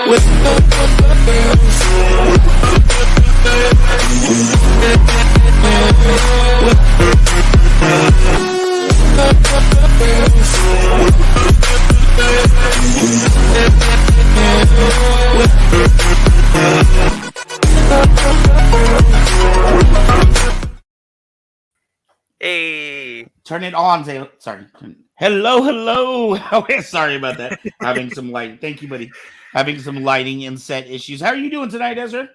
Hey. Turn it on. Sorry. Hello. Sorry about that. Having some light. Thank you, buddy. Having some lighting and set issues. How are you doing tonight, Ezra?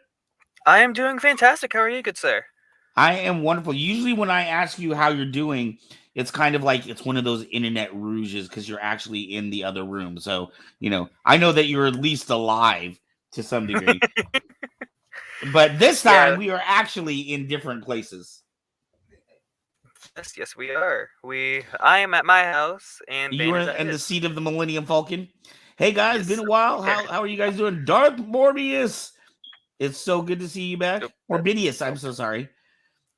I am doing fantastic. How are you, good sir? I am wonderful. Usually when I ask you how you're doing, it's kind of like it's one of those internet rouges because you're actually in the other room. So, I know that you're at least alive to some degree. But this time we are actually in different places. Yes, we are. I am at my house, and you are in the seat of the Millennium Falcon. Hey guys, been a while. How are you guys doing? Darth Morbius, it's so good to see you back. Morbidius, I'm so sorry.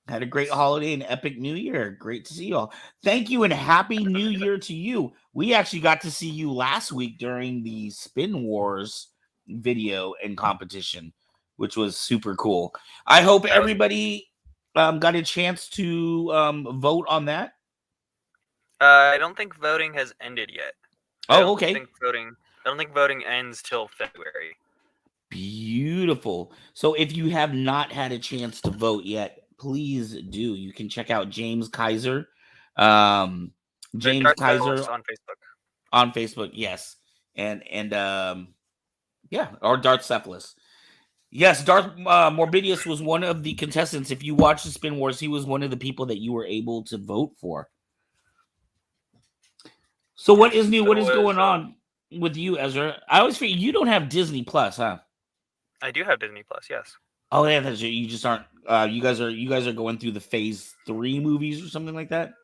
Had a great holiday and epic New Year. Great to see you all. Thank you and happy New Year to you. We actually got to see you last week during the Spin Wars video and competition, which was super cool. I hope everybody got a chance to vote on that. I don't think voting has ended yet. Oh, okay. I don't think voting ends till February. Beautiful. So if you have not had a chance to vote yet, please do. You can check out James Kiser. James Kiser on Facebook. Yes. And or Darth Cephalus. Yes, Darth Morbidius was one of the contestants. If you watch the Spin Wars, he was one of the people that you were able to vote for. So what is new? What is going on with you, Ezra? I always feel you don't have Disney Plus, huh? I do have Disney Plus, yes. Oh yeah, that's you just aren't. You guys are going through the Phase 3 movies or something like that.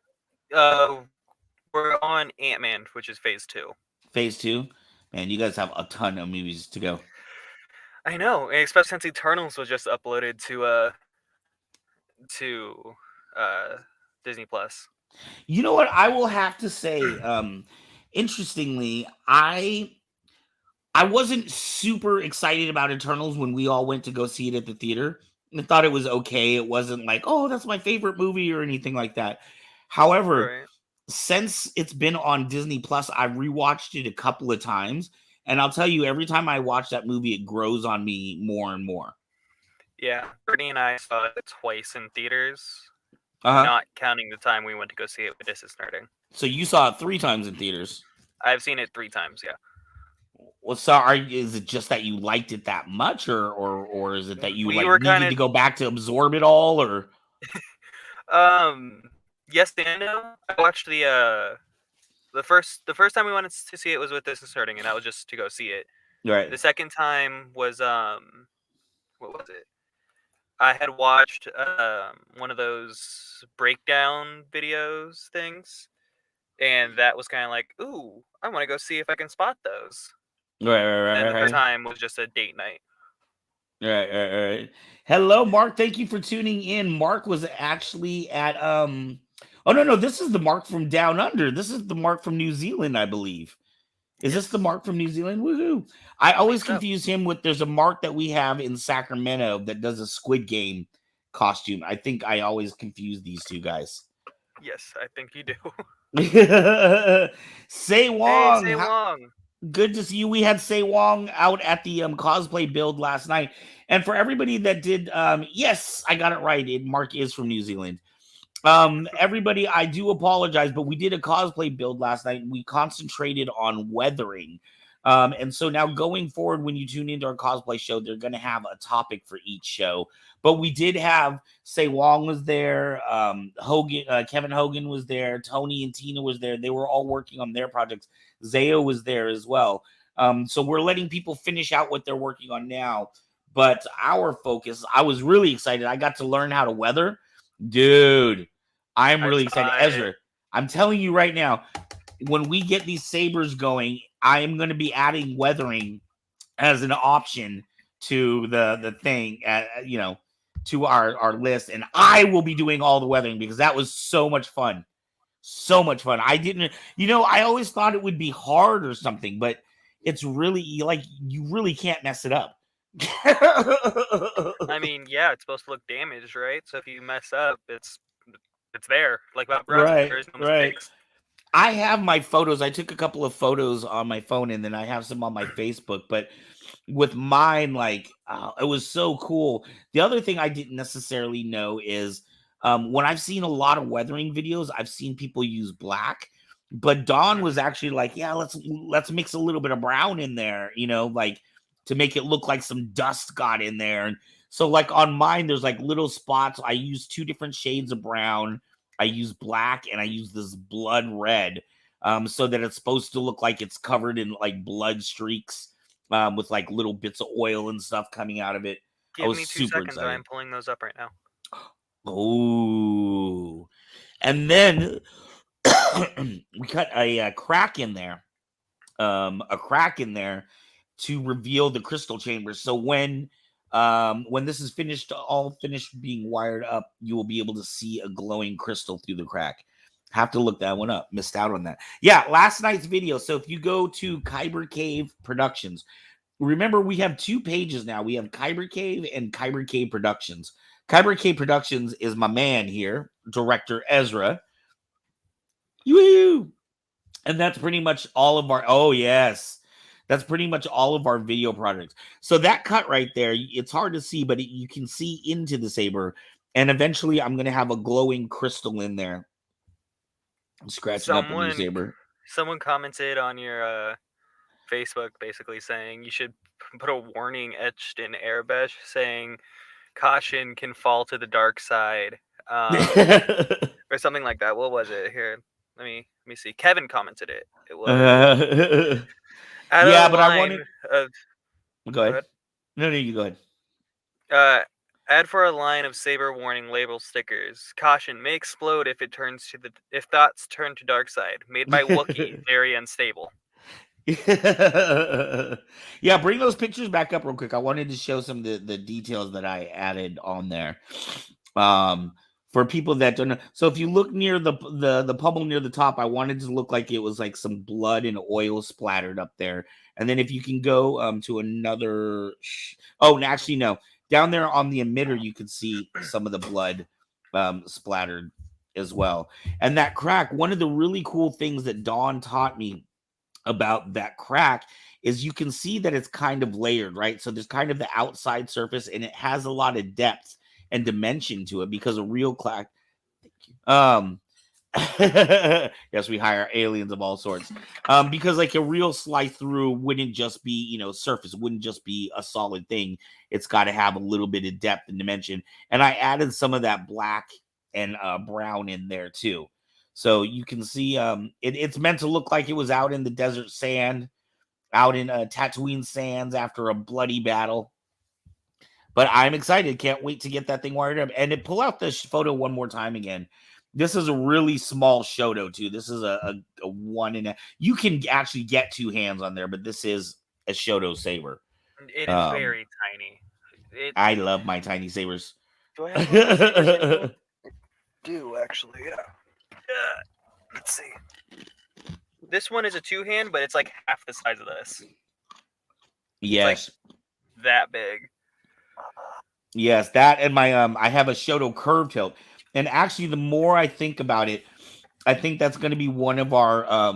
We're on Ant-Man, which is Phase 2. Phase 2, man, you guys have a ton of movies to go. I know, especially since Eternals was just uploaded to Disney Plus. You know what? I will have to say, interestingly, I wasn't super excited about Eternals when we all went to go see it at the theater. I thought it was okay. It wasn't like, oh, that's my favorite movie or anything like that. However, since it's been on Disney Plus, I've rewatched it a couple of times. And I'll tell you, every time I watch that movie, it grows on me more and more. Yeah, Brittany and I saw it twice in theaters, not counting the time we went to go see it with This Is Nerding. So you saw it 3 times in theaters? I've seen it 3 times, yeah. Well, so is it just that you liked it that much, or is it that you needed to go back to absorb it all, or? Yes and no. I watched the first time we wanted to see it was with This Is Nerding, and that was just to go see it. Right. The second time was what was it? I had watched one of those breakdown videos things, and that was kind of like, ooh, I want to go see if I can spot those. Right. And the time was just a date night. Right. Hello, Mark. Thank you for tuning in. Mark was actually at Oh no, this is the Mark from Down Under. This is the Mark from New Zealand, I believe. Is this the Mark from New Zealand? Woohoo! I always confuse him with there's a Mark that we have in Sacramento that does a Squid Game costume. I think I always confuse these two guys. Yes, I think you do. Say Wong. Hey, Say Wong. Good to see you. We had Say Wong out at the cosplay build last night. And for everybody that did, yes, I got it right. Mark is from New Zealand. Everybody, I do apologize, but we did a cosplay build last night. And we concentrated on weathering. And so now going forward, when you tune into our cosplay show, they're going to have a topic for each show. But we did have Say Wong was there. Kevin Hogan was there. Tony and Tina was there. They were all working on their projects. Zayo was there as well. So we're letting people finish out what they're working on now. But our focus, I was really excited. I got to learn how to weather. Dude, I'm really excited. Ezra, I'm telling you right now, when we get these sabers going, I am going to be adding weathering as an option to the thing, to our list. And I will be doing all the weathering because that was so much fun. So much fun. I didn't, I always thought it would be hard or something, but it's really like you really can't mess it up. I mean, yeah, it's supposed to look damaged, right? So if you mess up, it's there. Like Bob Ross, Right, there is no right. mistakes. I have my photos. I took a couple of photos on my phone, and then I have some on my Facebook. But with mine, like it was so cool. The other thing I didn't necessarily know is when I've seen a lot of weathering videos, I've seen people use black, but Dawn was actually like, yeah, let's mix a little bit of brown in there, you know, like to make it look like some dust got in there. And so like on mine, there's like little spots. I use two different shades of brown. I use black and I use this blood red, so that it's supposed to look like it's covered in like blood streaks, with like little bits of oil and stuff coming out of it. I Give was me 2 super seconds. I excited. am pulling those up right now. Oh, and then we cut a crack in there, to reveal the crystal chamber. So when this is finished, all finished being wired up, you will be able to see a glowing crystal through the crack. Have to look that one up. Missed out on that. Yeah, last night's video. So if you go to Kyber Cave Productions, remember we have two pages now. We have Kyber Cave and Kyber Cave Productions. Kyber Cave Productions is my man here, director Ezra. Woo! And that's pretty much all of our, oh yes, that's pretty much all of our video projects. So that cut right there, it's hard to see, but you can see into the saber. And eventually I'm going to have a glowing crystal in there. I'm scratching up a new saber. Someone commented on your Facebook basically saying you should put a warning etched in Arabic saying caution can fall to the dark side, or something like that. What was it? Here, let me see. Kevin commented it. It was add a Yeah, but I wanted, line of go go ahead. ahead. No, you go ahead. Add for a line of saber warning label stickers. Caution may explode if thoughts turn to dark side. Made by Wookiee, very unstable. Yeah, bring those pictures back up real quick. I wanted to show some of the details that I added on there. For people that don't know. So if you look near the pummel near the top, I wanted to look like it was like some blood and oil splattered up there. And then if you can go to another and actually no, down there on the emitter you can see some of the blood splattered as well. And that crack, one of the really cool things that Dawn taught me about that crack is you can see that it's kind of layered, right? So there's kind of the outside surface and it has a lot of depth and dimension to it because a real crack. Yes, we hire aliens of all sorts. Because like a real slice through wouldn't just be, surface, wouldn't just be a solid thing. It's got to have a little bit of depth and dimension. And I added some of that black and brown in there too. So you can see it's meant to look like it was out in the desert sand, out in Tatooine sands after a bloody battle. But I'm excited. Can't wait to get that thing wired up. And to pull out the photo one more time again. This is a really small Shoto too. This is a one and a. You can actually get two hands on there, but this is a Shoto saber. It is very tiny. I love my tiny sabers. Do I have one of those sabers anymore? Do actually, yeah. Let's see. This one is a two-hand, but it's like half the size of this. Yes. It's like that big. Yes, that and my I have a Shoto curve tilt. And actually the more I think about it, I think that's going to be one of our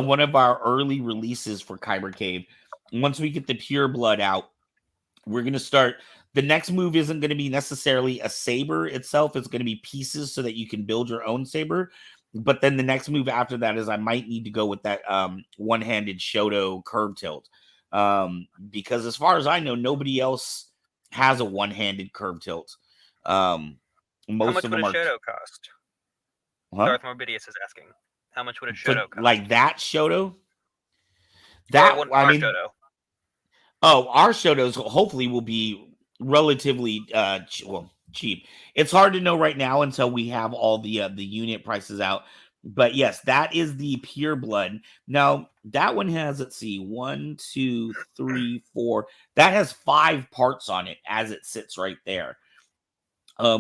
one of our early releases for Kyber Cave. Once we get the pure blood out, we're going to start. The next move isn't going to be necessarily a saber itself. It's going to be pieces so that you can build your own saber. But then the next move after that is I might need to go with that one-handed Shoto curve tilt. Because as far as I know, nobody else has a one-handed curve tilt. Most of them are. How much would a Shoto cost? Huh? Darth Morbidius is asking. How much would a Shoto cost? Like that Shoto? Shoto. Oh, our Shotos hopefully will be relatively cheap. It's hard to know right now until we have all the unit prices out. But yes, that is the pure blood. Now that one has, let's see, 1, 2, 3, 4. That has 5 parts on it as it sits right there.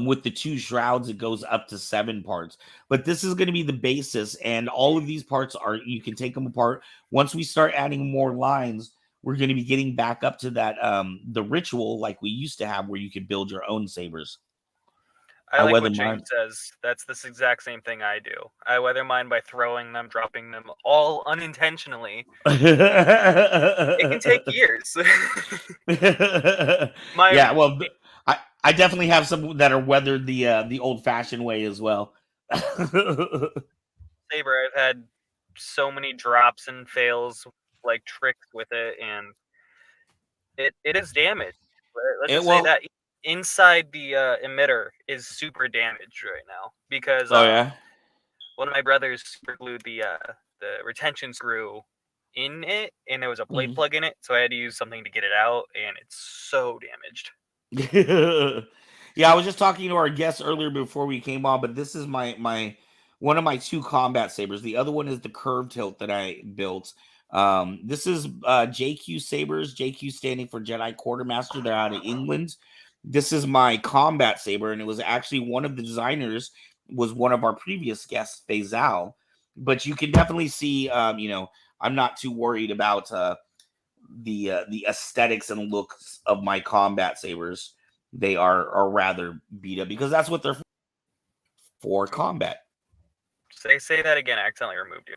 With the 2 shrouds, it goes up to 7 parts. But this is going to be the basis, and all of these parts are, you can take them apart. Once we start adding more lines, we're going to be getting back up to that the ritual like we used to have, where you could build your own sabers. I like weather what James mine. says. That's this exact same thing I do. I weather mine by throwing them, dropping them, all unintentionally. It can take years. My Yeah, well, I definitely have some that are weathered the old-fashioned way as well. saber, I've had so many drops and fails, like tricks with it, and it is damaged. Let's just say Well, that inside the emitter is super damaged right now because oh yeah. one of my brothers super glued the retention screw in it, and there was a plate Mhm. plug in it, so I had to use something to get it out, and it's so damaged. Yeah, I was just talking to our guest earlier before we came on, but this is my one of my 2 combat sabers. The other one is the curved hilt that I built. This is JQ sabers, JQ standing for Jedi Quartermaster. They're out of England. This is my combat saber, and it was actually one of the designers was one of our previous guests, Faisal. But you can definitely see, I'm not too worried about the aesthetics and looks of my combat sabers. They are rather beat up because that's what they're for, combat. Say that again. I accidentally removed you.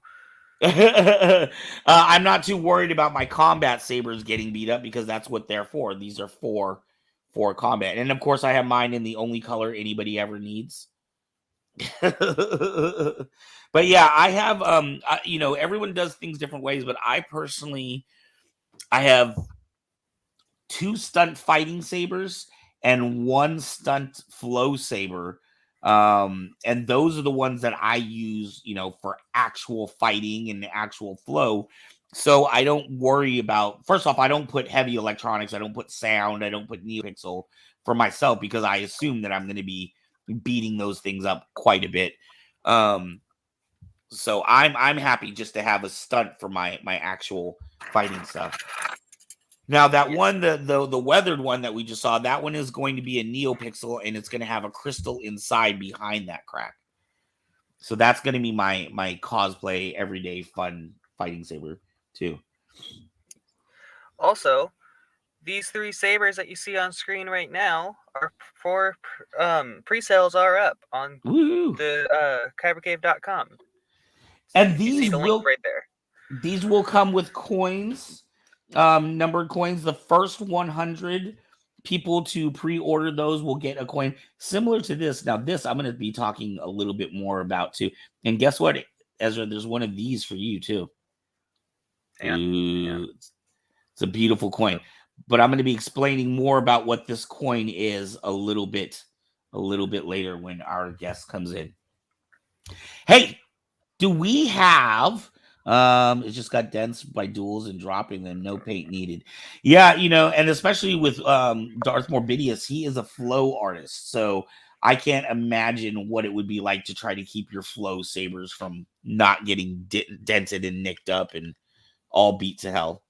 I'm not too worried about my combat sabers getting beat up because that's what they're for. These are for combat, and of course, I have mine in the only color anybody ever needs. But yeah, I have everyone does things different ways, but I personally I have 2 stunt fighting sabers and 1 stunt flow saber. And those are the ones that I use, for actual fighting and actual flow. So I don't worry about, first off, I don't put heavy electronics, I don't put sound, I don't put NeoPixel for myself because I assume that I'm going to be beating those things up quite a bit. So I'm happy just to have a stunt for my actual fighting stuff. Now that Yes. one, the weathered one that we just saw, that one is going to be a NeoPixel, and it's going to have a crystal inside behind that crack. So that's going to be my cosplay everyday fun fighting saber too. Also, these 3 sabers that you see on screen right now are for pre-sales are up on Woo! the kybercave.com. And You see the link right there. these will come with coins, numbered coins. The first 100 people to pre-order those will get a coin similar to this. Now, this I'm going to be talking a little bit more about too. And guess what, Ezra? There's one of these for you too. Ooh, it's a beautiful coin. But I'm going to be explaining more about what this coin is a little bit later when our guest comes in. Hey, do we have it just got dense by duels and dropping them, no paint needed. Yeah, and especially with Darth Morbidius, he is a flow artist, so I can't imagine what it would be like to try to keep your flow sabers from not getting dented and nicked up and all beat to hell.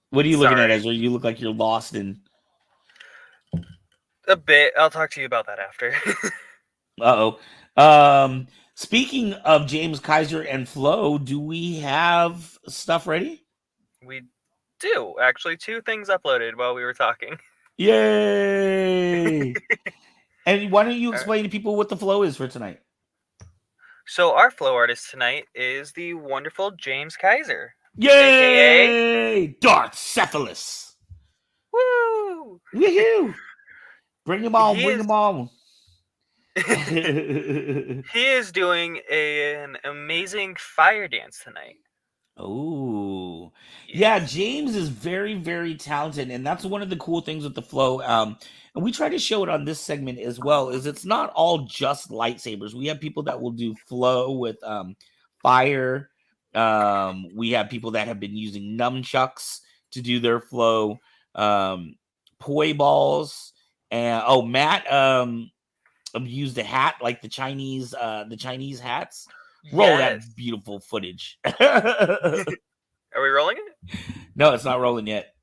What are you looking at, Ezra? You look like you're lost in a bit. I'll talk to you about that after. Uh-oh. Speaking of James Kiser and Flo, do we have stuff ready? We do actually 2 things uploaded while we were talking. Yay! And why don't you explain to people what the flow is for tonight? So our flow artist tonight is the wonderful James Kiser. Yay! AKA Darth Cephalus. Woo! Woohoo! Bring him on, He bring is- him on. He is doing an amazing fire dance tonight. Oh, Yes. yeah. James is very, very talented, and that's one of the cool things with the flow. And we try to show it on this segment as well. Is it's not all just lightsabers. We have people that will do flow with fire. We have people that have been using nunchucks to do their flow. Poi balls, and Matt used a hat like the Chinese hats. Roll that beautiful footage. Are we rolling it? No, it's not rolling yet.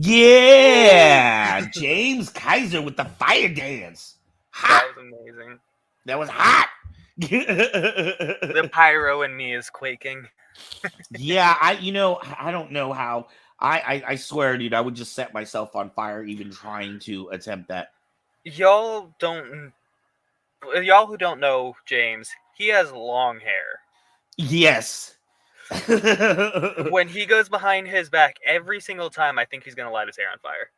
Yeah, James Kyser with the fire dance. Hot. That was amazing. That was hot. The pyro in me is quaking. Yeah, I don't know how. I swear, dude, I would just set myself on fire even trying to attempt that. Y'all who don't know James, he has long hair. Yes. When he goes behind his back, every single time I think he's gonna light his hair on fire.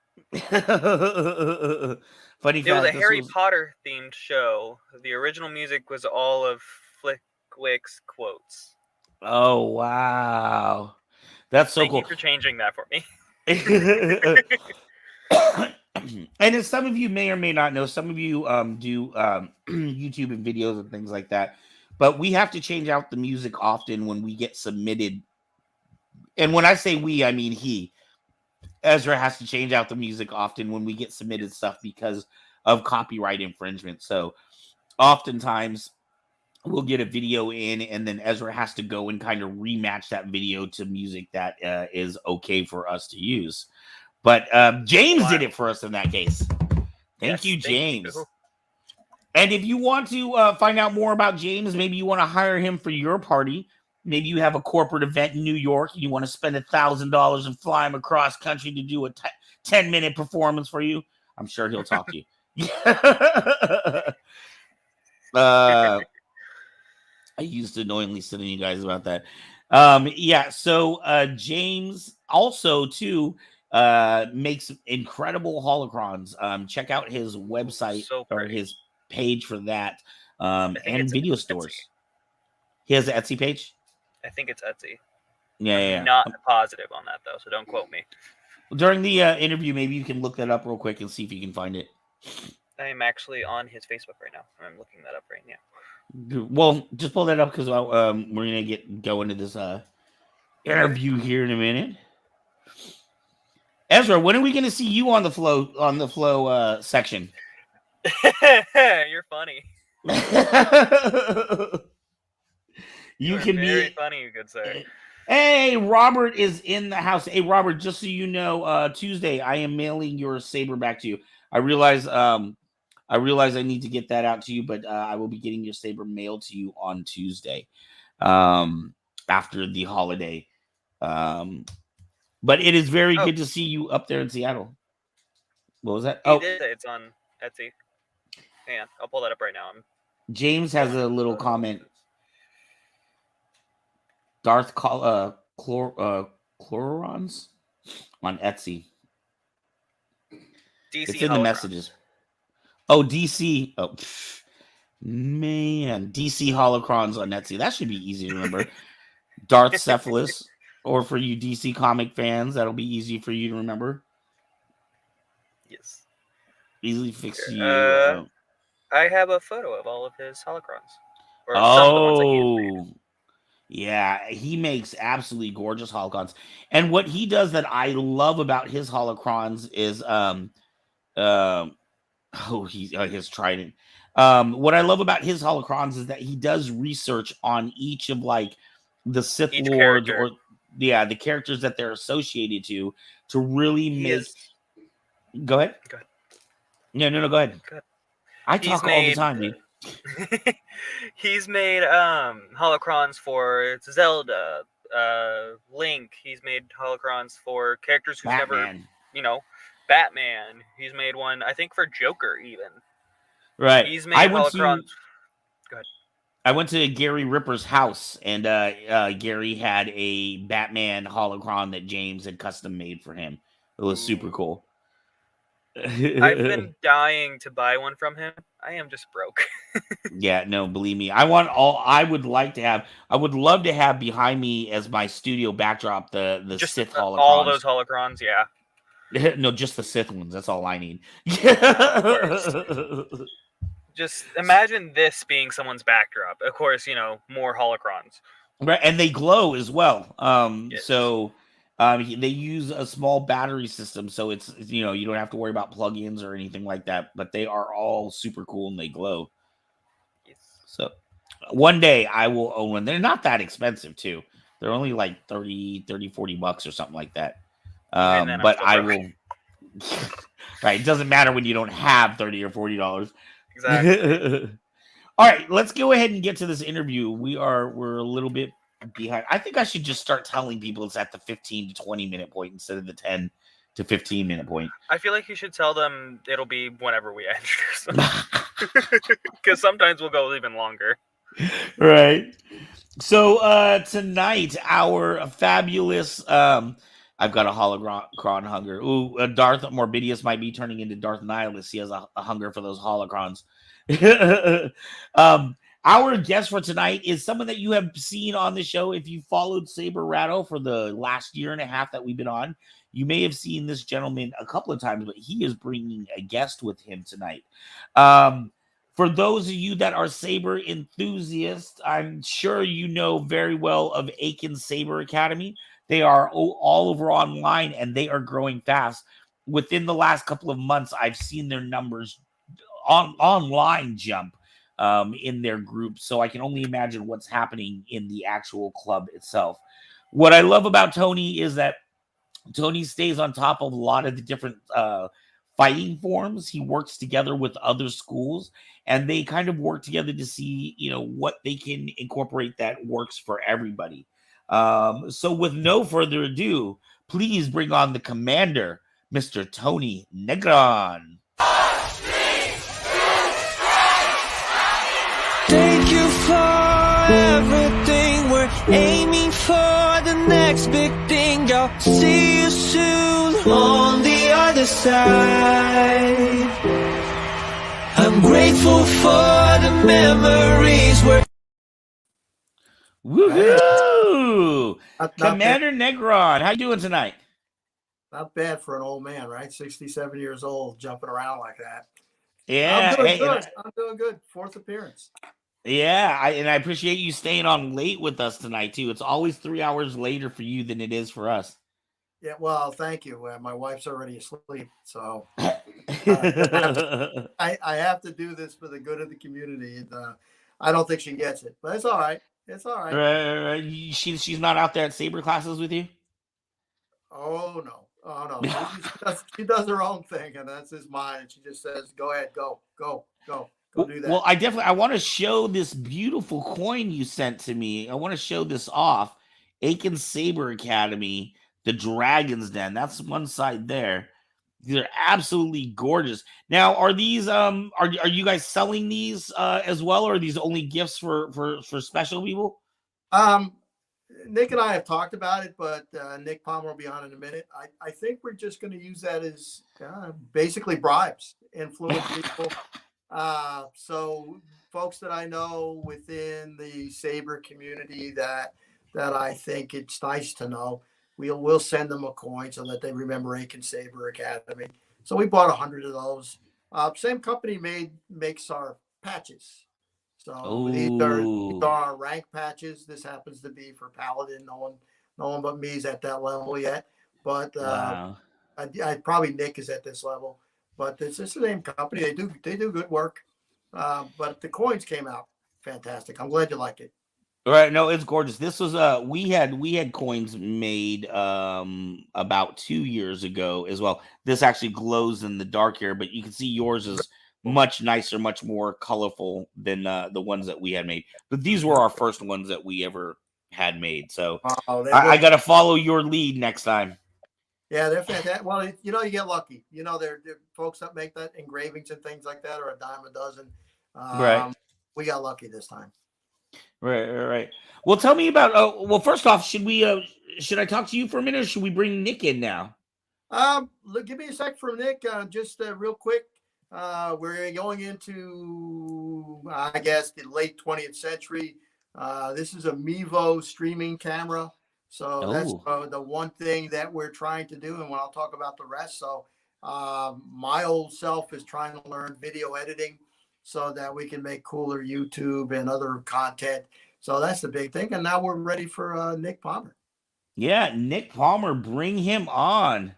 Funny It was a fact, Harry Potter themed show. The original music was all of Flickwick's quotes. Oh wow, that's so Thank cool. you for changing that for me. And as some of you may or may not know, some of you do YouTube and videos and things like that. But we have to change out the music often when we get submitted. And when I say we, I mean he. Ezra has to change out the music often when we get submitted stuff because of copyright infringement. So oftentimes we'll get a video in and then Ezra has to go and kind of rematch that video to music that is okay for us to use. But James did it for us in that case. Thank you, James. Thank you. And if you want to find out more about James, maybe you want to hire him for your party. Maybe you have a corporate event in New York and you want to spend $1,000 and fly him across country to do a 10-minute performance for you. I'm sure he'll talk to you. I used to annoyingly sit on you guys about that. Yeah, so James also too makes incredible holocrons. Check out his website or his page for that. And video stores. Etsy. He has an Etsy page? I think it's Etsy. Yeah, I'm not positive on that though, so don't quote me. During the interview, maybe you can look that up real quick and see if you can find it. I'm actually on his Facebook right now. I'm looking that up right now. Well, just pull that up because we're gonna go into this interview here in a minute. Ezra, when are we gonna see you on the flow section? You're funny. You can be very funny, you could say. Hey, Robert is in the house. Hey, Robert, just so you know, Tuesday I am mailing your Saber back to you. I realize I need to get that out to you, but I will be getting your Saber mailed to you on Tuesday, after the holiday. But it is very good to see you up there in Seattle. What was that? He did say it's on Etsy. Hang on, I'll pull that up right now. I'm James has a little comment. Darth Chlorons on Etsy. DC It's in the holocrons. messages. Oh, DC. Oh, man. DC holocrons on Etsy. That should be easy to remember. Darth Cephalus. Or for you DC comic fans, that'll be easy for you to remember. Yes. Easily fix you. I have a photo of all of his holocrons. Or some of the ones that he's made. Yeah, he makes absolutely gorgeous holocrons. And what he does that I love about his holocrons is his trident. What I love about his holocrons is that he does research on each of like the Sith Each Lords character. or the characters that they're associated to really make. Go ahead. Go ahead. No, go ahead. I talk all the time, dude. He's made holocrons for Zelda, Link. He's made holocrons for characters who's Batman. never, Batman. He's made one, I think, for Joker even. Right. He's made holocrons. Go ahead. I went to Gary Ripper's house, and Gary had a Batman holocron that James had custom made for him. It was super cool. I've been dying to buy one from him. I am just broke. Yeah, no, believe me. I would love to have behind me as my studio backdrop the just Sith holocrons. All those holocrons, yeah. No, just the Sith ones. That's all I need. Just imagine this being someone's backdrop. Of course, more holocrons. Right, and they glow as well. Yes. So they use a small battery system, so it's you don't have to worry about plugins or anything like that. But they are all super cool and they glow. Yes. So one day I will own one. They're not that expensive too. They're only like $30, $40 or something like that. But I will. Right, it doesn't matter when you don't have $30 or $40. Exactly. All right, let's go ahead and get to this interview. We're a little bit behind. I think I should just start telling people it's at the 15 to 20 minute point instead of the 10 to 15 minute point. I feel like you should tell them it'll be whenever we introduce them. Because sometimes we'll go even longer. Right. So tonight, our fabulous I've got a holocron hunger. Ooh, Darth Morbidius might be turning into Darth Nihilus. He has a hunger for those holocrons. Our guest for tonight is someone that you have seen on the show. If you followed Saber Rattle for the last year and a half that we've been on, you may have seen this gentleman a couple of times, but he is bringing a guest with him tonight. For those of you that are Saber enthusiasts, I'm sure you know very well of Aiken Saber Academy. They are all over online, and they are growing fast. Within the last couple of months, I've seen their numbers online jump in their group. So I can only imagine what's happening in the actual club itself. What I love about Tony is that Tony stays on top of a lot of the different fighting forms. He works together with other schools, and they kind of work together to see, what they can incorporate that works for everybody. So with no further ado, please bring on the commander, Mr. Tony Negron. Thank you for everything. We're aiming for the next big thing. I'll see you soon on the other side. I'm grateful for the memories we're. Woohoo! Commander Negron, how you doing tonight? Not bad for an old man, right? 67 years old, jumping around like that. Yeah, I'm doing good. Fourth appearance. Yeah, I appreciate you staying on late with us tonight too. It's always 3 hours later for you than it is for us. Yeah, well, thank you. My wife's already asleep, so I have to do this for the good of the community. And, I don't think she gets it, but it's all right. It's all right. Right. She's not out there at Saber classes with you? Oh no. She does her own thing, and that's his mind. She just says, "Go ahead, go do that." Well, I want to show this beautiful coin you sent to me. I want to show this off. Aiken Saber Academy, the Dragon's Den. That's one side there. These are absolutely gorgeous. Now, are these are you guys selling these as well, or are these only gifts for special people? Nick and I have talked about it, but Nick Palmer will be on in a minute. I think we're just going to use that as basically bribes, influence people. So folks that I know within the Saber community that I think it's nice to know, we'll send them a coin so that they remember Aiken Saber Academy. So we bought 100 of those. Same company makes our patches. So these are Oh, our rank patches. This happens to be for Paladin. No one but me is at that level yet. But wow. I probably Nick is at this level. But it's the same company. They do good work. But the coins came out fantastic. I'm glad you like it. All right, no, it's gorgeous. This was we had coins made about 2 years ago as well. This actually glows in the dark here, but you can see yours is much nicer, much more colorful than the ones that we had made. But these were our first ones that we ever had made. So I got to follow your lead next time. Yeah, they're fantastic. Well, you get lucky. They're folks that make that engravings and things like that are a dime a dozen. Right. We got lucky this time. Right. Well, tell me about. Well, first off, should I talk to you for a minute, or should we bring Nick in now? Look, give me a sec for Nick. Just real quick. We're going into, I guess, the late 20th century. This is a Mevo streaming camera. So that's the one thing that we're trying to do. And when I'll talk about the rest. So my old self is trying to learn video editing so that we can make cooler YouTube and other content. So that's the big thing. And now we're ready for Nick Palmer. Yeah, Nick Palmer, bring him on.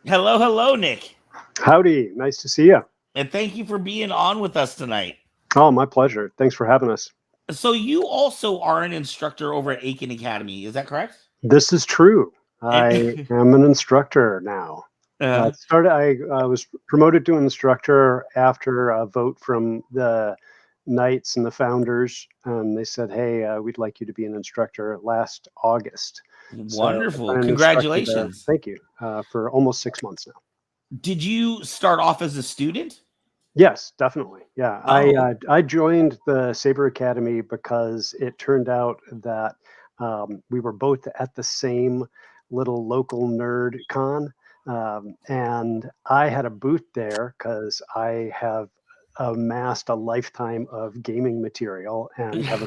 Hello, Nick. Howdy, nice to see you. And thank you for being on with us tonight. Oh, my pleasure. Thanks for having us. So you also are an instructor over at Aiken Academy, is that correct? This is true. I am an instructor now. I was promoted to instructor after a vote from the Knights and the founders, and they said, "Hey, we'd like you to be an instructor." Last August. Wonderful! So congratulations! Thank you. For almost 6 months now. Did you start off as a student? Yes, definitely. Yeah, I joined the Saber Academy because it turned out that we were both at the same little local nerd con, and I had a booth there because I have amassed a lifetime of gaming material and have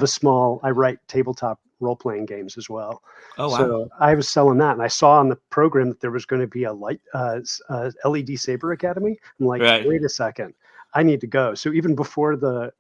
a small. I write tabletop role-playing games as well. Oh, wow. So I was selling that, and I saw on the program that there was going to be a LED Saber Academy. I'm like, wait a second, I need to go. So even before the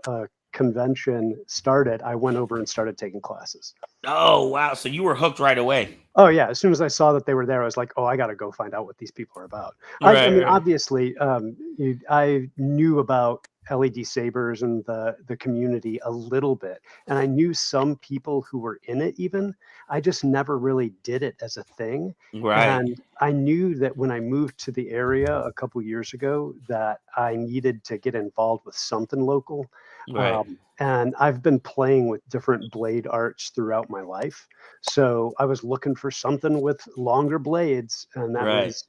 convention started, I went over and started taking classes. Oh, wow. So you were hooked right away. Oh, yeah. As soon as I saw that they were there, I was like, oh, I got to go find out what these people are about. I mean, obviously, I knew about LED Sabers and the community a little bit. And I knew some people who were in it even. I just never really did it as a thing. Right. And I knew that when I moved to the area a couple years ago that I needed to get involved with something local. Right. And I've been playing with different blade arts throughout my life. So I was looking for something with longer blades, and that was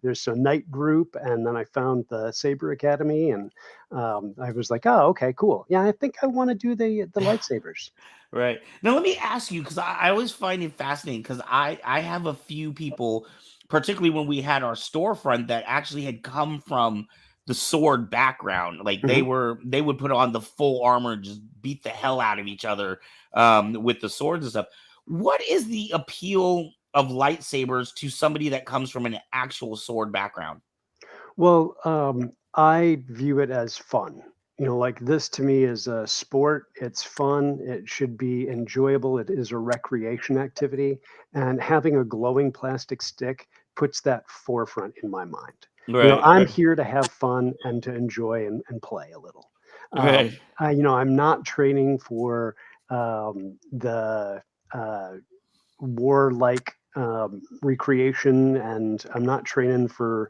there's a Knight group, and then I found the Saber Academy, and I was like, oh, okay, cool. Yeah, I think I want to do the lightsabers. Right. Now let me ask you, because I always find it fascinating, because I have a few people, particularly when we had our storefront, that actually had come from the sword background. Like they would put on the full armor and just beat the hell out of each other with the swords and stuff. What is the appeal of lightsabers to somebody that comes from an actual sword background? Well, I view it as fun. Like this to me is a sport. It's fun. It should be enjoyable. It is a recreation activity. And having a glowing plastic stick puts that forefront in my mind. I'm here to have fun and to enjoy and play a little. I'm not training for the warlike recreation, and I'm not training for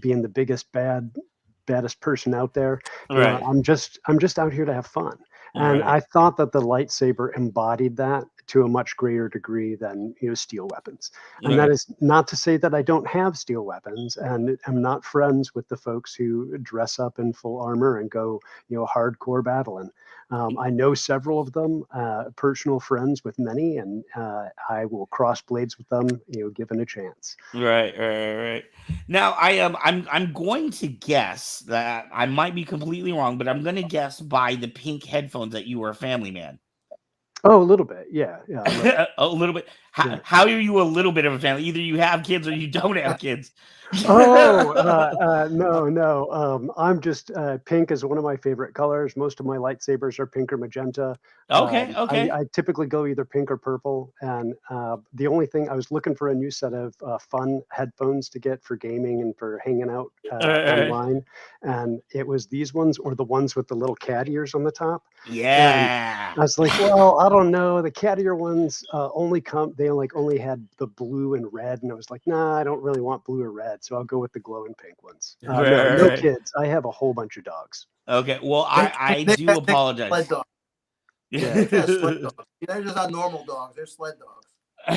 being the baddest person out there. I'm just out here to have fun. And I thought that the lightsaber embodied that to a much greater degree than steel weapons. And Okay. that is not to say that I don't have steel weapons, and I'm not friends with the folks who dress up in full armor and go hardcore battling. I know several of them, personal friends with many, and I will cross blades with them, given a chance. Right. Now I'm going to guess that I might be completely wrong, but I'm going to guess by the pink headphones that you were a family man. Oh, a little bit, yeah. A little bit. Yeah. How are you a little bit of a family? Either you have kids or you don't have kids. No. I'm just pink is one of my favorite colors. Most of my lightsabers are pink or magenta. Okay. I typically go either pink or purple. And the only thing, I was looking for a new set of fun headphones to get for gaming and for hanging out online. And it was these ones or the ones with the little cat ears on the top. Yeah. And I was like, well, I don't know. The cat ear ones they only had the blue and red. And I was like, nah, I don't really want blue or red. So I'll go with the glowing pink ones. No kids. I have a whole bunch of dogs. Okay. Well, I do apologize. Sled dogs. Yeah. Sled dogs. They're just not normal dogs. They're sled dogs.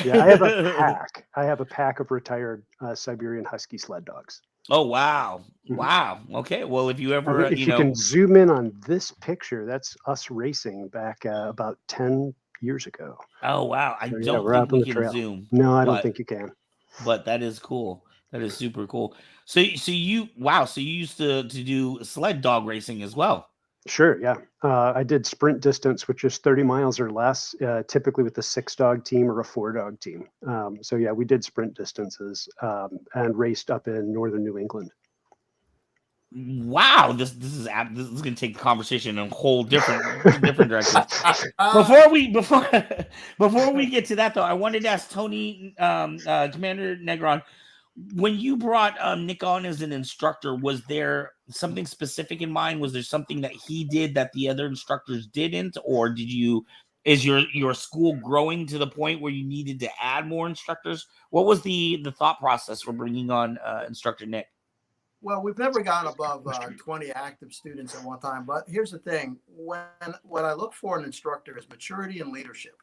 Yeah, I have a pack. I have a pack of retired Siberian Husky sled dogs. Oh, wow. Mhm. Wow. Okay. Well, if you ever, If you can zoom in on this picture, that's us racing back about 10 years ago. Oh, wow. I So, don't we're think out on we the can trail. zoom. No, I don't think you can. But that is cool. That is super cool. So you used to do sled dog racing as well. Sure, yeah. I did sprint distance, which is 30 miles or less, typically with a 6-dog team or a 4-dog team. So yeah, we did sprint distances and raced up in northern New England. Wow, this is going to take the conversation in a whole different direction. Before we get to that though, I wanted to ask Tony, Commander Negron, when you brought Nik on as an instructor, was there something specific in mind? Was there something that he did that the other instructors didn't, or is your school growing to the point where you needed to add more instructors? What was the thought process for bringing on Instructor Nik? Well, we've never gone above 20 active students at one time. But here's the thing: what I look for in an instructor is maturity and leadership,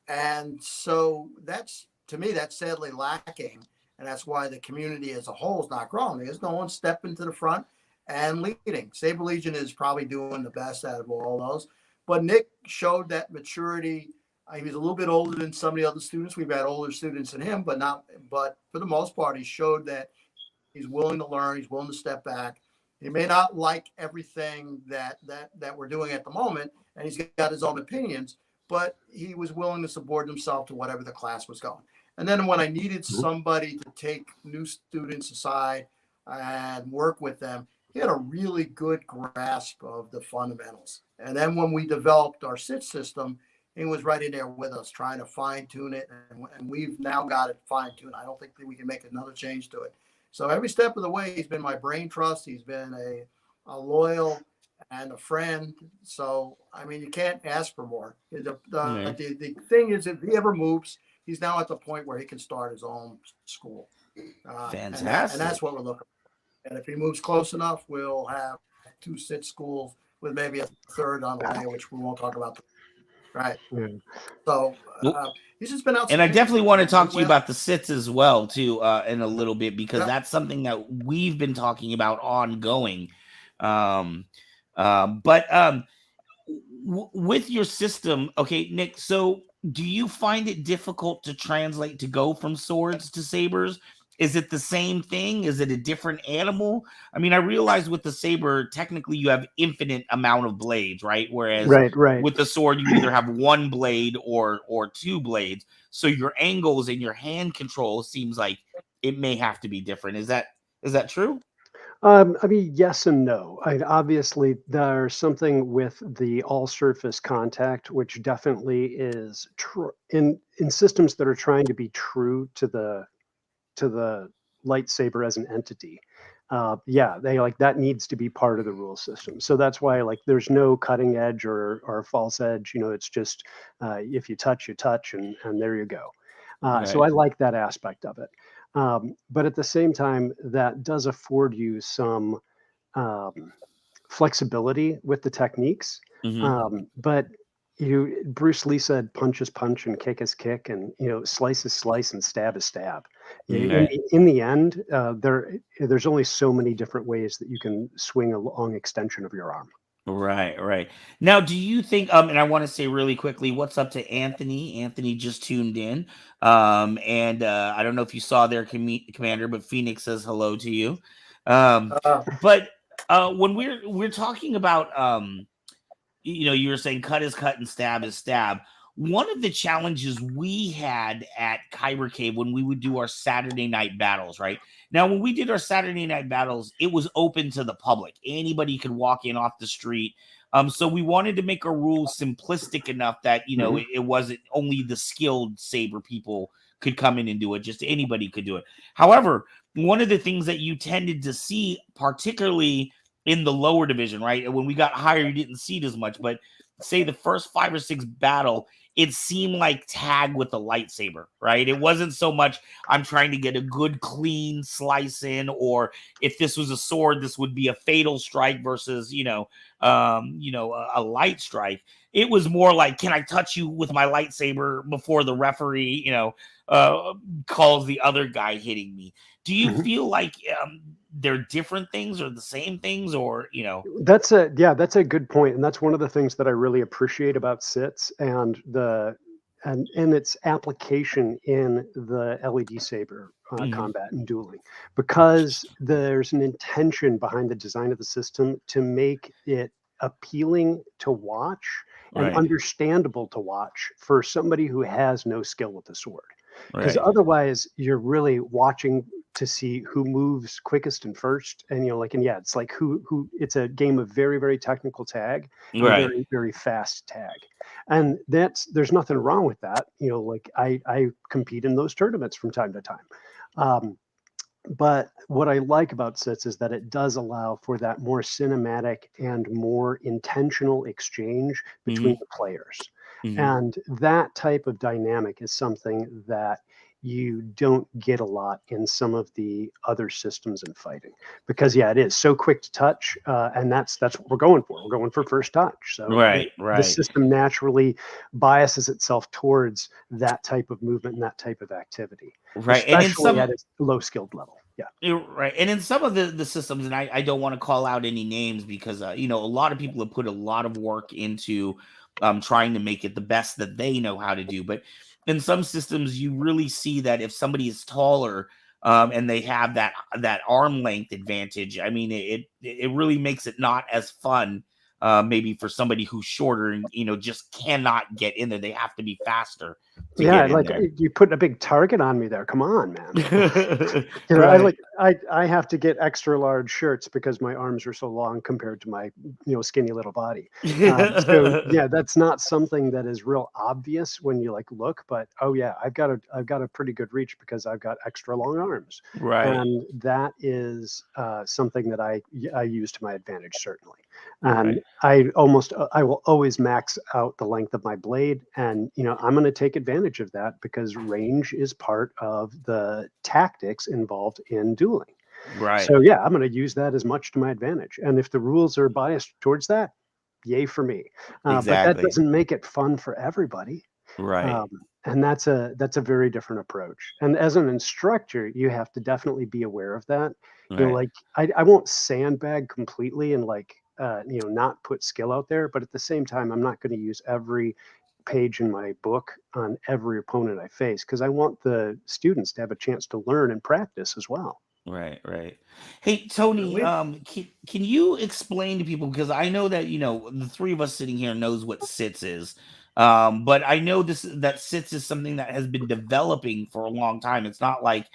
and so that's sadly lacking. And that's why the community as a whole is not growing. There's no one stepping to the front and leading. Saber Legion is probably doing the best out of all those. But Nik showed that maturity. He was a little bit older than some of the other students. We've had older students than him, but for the most part, he showed that he's willing to learn. He's willing to step back. He may not like everything that we're doing at the moment, and he's got his own opinions, but he was willing to subordinate himself to whatever the class was going. And then when I needed somebody to take new students aside and work with them, he had a really good grasp of the fundamentals. And then when we developed our SIT system, he was right in there with us trying to fine tune it. And we've now got it fine tuned. I don't think that we can make another change to it. So every step of the way, he's been my brain trust. He's been a loyal and a friend. So, I mean, you can't ask for more. The thing is, if he ever moves, he's now at the point where he can start his own school. Fantastic. And that's what we're looking for. And if he moves close enough, we'll have 2 SIT schools with maybe a 3rd on the way, which we won't talk about. Right. Yeah. So he's just been out. And I definitely want to talk to you about the SITs as well, too, in a little bit, because that's something that we've been talking about ongoing. With your system, okay, Nik, so do you find it difficult to translate to go from swords to sabers? Is it the same thing? Is it a different animal? I mean, I realize with the saber, technically you have infinite amount of blades, right? Whereas with the sword, you either have 1 blade or 2 blades. So your angles and your hand control seems like it may have to be different. Is that true? I mean, yes and no. Obviously, there's something with the all-surface contact, which definitely is true in systems that are trying to be true to the lightsaber as an entity. They that needs to be part of the rule system. So that's why there's no cutting edge or false edge. It's just if you touch, you touch, and there you go. So I like that aspect of it. But at the same time, that does afford you some flexibility with the techniques. But Bruce Lee said, "Punch is punch and kick is kick, and slice is slice and stab is stab." Right. In the end, there's only so many different ways that you can swing a long extension of your arm. Right. Now, do you think, and I want to say really quickly, what's up to Anthony? Anthony just tuned in. And I don't know if you saw their commander, but Phoenix says hello to you. But when we're talking about you were saying cut is cut and stab is stab. One of the challenges we had at Kyber Cave when we would do our Saturday night battles, right? Now, when we did our Saturday night battles, it was open to the public. Anybody could walk in off the street. So we wanted to make our rules simplistic enough that, it wasn't only the skilled Saber people could come in and do it. Just anybody could do it. However, one of the things that you tended to see, particularly in the lower division, right? When we got higher, you didn't see it as much, but say the first 5 or 6 battle, it seemed like tag with the lightsaber, right? It wasn't so much I'm trying to get a good clean slice in, or if this was a sword, this would be a fatal strike versus, a light strike. It was more like, can I touch you with my lightsaber before the referee, calls the other guy hitting me? Do you feel like they're different things or the same things, or That's a good point, and that's one of the things that I really appreciate about SITS and its application in the LED Saber combat and dueling, because there's an intention behind the design of the system to make it appealing to watch and Right. understandable to watch for somebody who has no skill with the sword. Because Right. otherwise you're really watching to see who moves quickest and first, and it's like who it's a game of very, very technical tag and Right. very, very fast tag, and there's nothing wrong with that. I compete in those tournaments from time to time. But what I like about SITS is that it does allow for that more cinematic and more intentional exchange between the players. And that type of dynamic is something that you don't get a lot in some of the other systems in fighting, because it is so quick to touch, and that's what we're going for. We're going for first touch. So Right. the system naturally biases itself towards that type of movement and that type of activity, Right. And in especially some at a low skilled level. Right. And in some of the systems, and I don't want to call out any names because a lot of people have put a lot of work into trying to make it the best that they know how to do. But in some systems, you really see that if somebody is taller and they have that arm length advantage, I mean, it really makes it not as fun. Maybe for somebody who's shorter and just cannot get in there, they have to be faster to get in there. You put a big target on me there. Come on, man. Right. I have to get extra large shirts because my arms are so long compared to my skinny little body. So that's not something that is real obvious when you look, but I've got a pretty good reach because I've got extra long arms. Right. And that is something that I use to my advantage, certainly. And I will always max out the length of my blade, and I'm going to take advantage of that because range is part of the tactics involved in dueling. Right. So I'm going to use that as much to my advantage, and if the rules are biased towards that, yay for me. But that doesn't make it fun for everybody. Right. And that's a very different approach. And as an instructor, you have to definitely be aware of that. I won't sandbag completely and not put skill out there, but at the same time, I'm not going to use every page in my book on every opponent I face, because I want the students to have a chance to learn and practice as well. Right. Hey, Tony, can you explain to people, because I know that the three of us sitting here knows what SITS is, but I know that SITS is something that has been developing for a long time. It's not like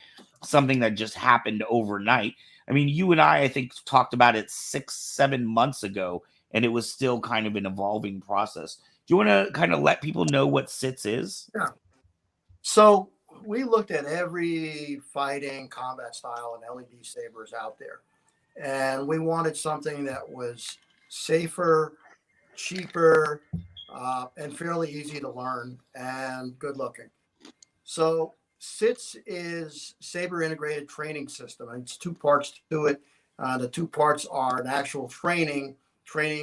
something that just happened overnight. I mean, you and I think talked about it 6-7 months ago, and it was still kind of an evolving process. Do you want to kind of let people know what SITS is? Yeah. So we looked at every fighting combat style and LED sabers out there, and we wanted something that was safer, cheaper, and fairly easy to learn and good looking. So SITS is Saber Integrated Training System, and it's 2 parts to it. The 2 parts are an actual training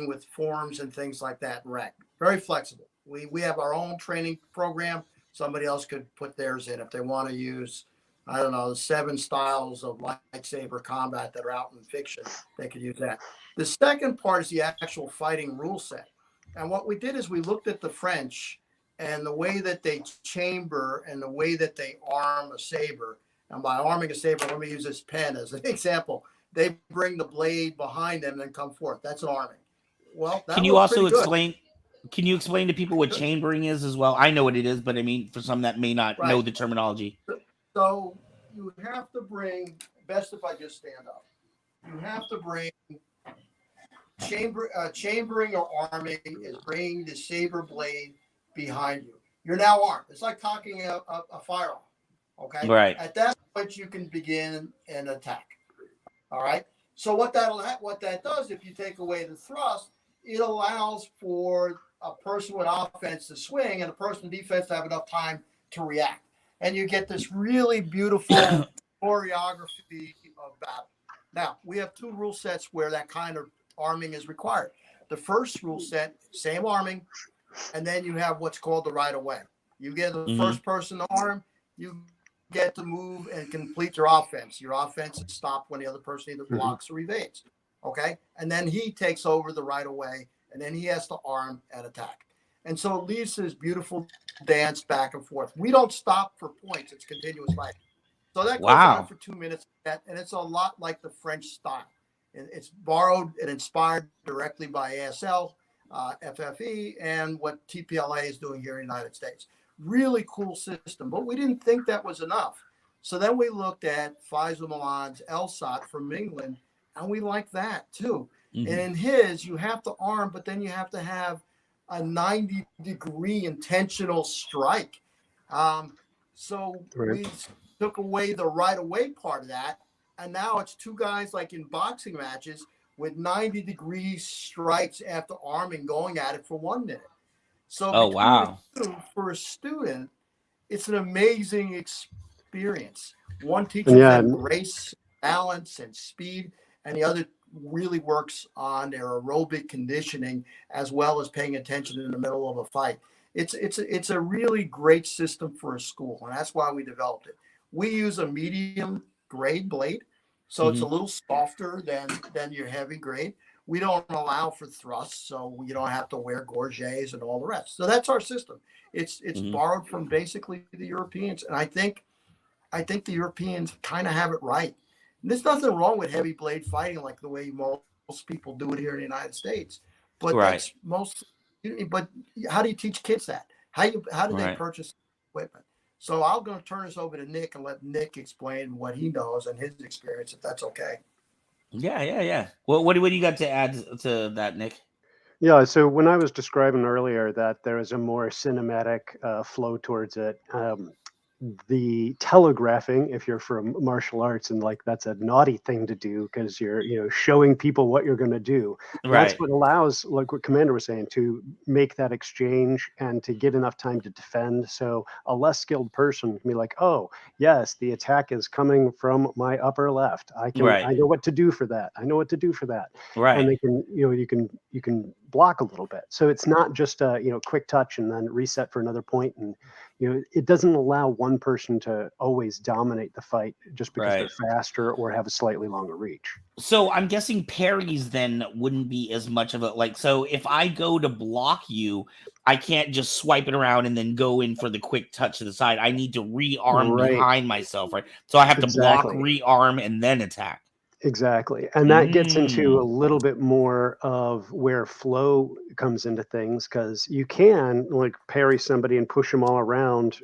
with forms and things like that, and rec. Very flexible. We have our own training program. Somebody else could put theirs in if they want to use, I don't know, the 7 styles of lightsaber combat that are out in fiction. They could use that. The second part is the actual fighting rule set. And what we did is we looked at the French and the way that they chamber and the way that they arm a saber. And by arming a saber, let me use this pen as an example. They bring the blade behind them and then come forth. That's an arming. Well, that Can you also pretty good. explain? Can you explain to people what chambering is as well? I know what it is, but I mean, for some that may not know the terminology. So you have to bring, best if I just stand up. You have to bring chambering or arming is bringing the saber blade behind you. You're now armed. It's like cocking a firearm. Okay. Right. At that point, you can begin an attack. All right. So what that does, if you take away the thrust, it allows for a person with offense to swing and a person in defense to have enough time to react. And you get this really beautiful choreography of battle. Now, we have 2 rule sets where that kind of arming is required. The first rule set, same arming, and then you have what's called the right of way. You get the first person to arm, you get to move and complete your offense. Your offense is stopped when the other person either blocks or evades. Okay? And then he takes over the right of way, and then he has to arm and attack. And so it leaves this beautiful dance back and forth. We don't stop for points. It's continuous fighting. So that goes on for 2 minutes, and it's a lot like the French style. It's borrowed and inspired directly by ASL, FFE, and what TPLA is doing here in the United States. Really cool system, but we didn't think that was enough. So then we looked at Faisal Milan's LSAT from England, and we like that too. And in his, you have to arm, but then you have to have a 90-degree intentional strike. We took away the right-of-way part of that, and now it's 2 guys like in boxing matches with 90-degree strikes after arming going at it for 1 minute. So for a student, it's an amazing experience. One teaches them grace, balance, and speed, and the other really works on their aerobic conditioning as well as paying attention in the middle of a fight. It's a really great system for a school, and that's why we developed it. We use a medium grade blade, so it's a little softer than your heavy grade. We don't allow for thrusts, so you don't have to wear gorgets and all the rest. So that's our system. It's borrowed from basically the Europeans, and I think the Europeans kind of have it right. And there's nothing wrong with heavy blade fighting like the way most people do it here in the United States. But that's But how do you teach kids that? How do they purchase equipment? So I'm going to turn this over to Nik and let Nik explain what he knows and his experience, if that's okay. Yeah. Well, what do you got to add to that, Nik? Yeah, so when I was describing earlier that there is a more cinematic flow towards it, the telegraphing, if you're from martial arts, and like that's a naughty thing to do because you're showing people what you're going to do. That's what allows, like what Commander was saying, to make that exchange and to get enough time to defend. So a less skilled person can be like, oh yes, the attack is coming from my upper left. I know what to do for that. And they can, you can block a little bit. So it's not just a quick touch and then reset for another point. And it doesn't allow one person to always dominate the fight just because they're faster or have a slightly longer reach. So I'm guessing parries then wouldn't be as much of a so if I go to block you, I can't just swipe it around and then go in for the quick touch to the side. I need to rearm behind myself, right? So I have to block, rearm, and then attack. Exactly. And that gets into a little bit more of where flow comes into things, because you can like parry somebody and push them all around,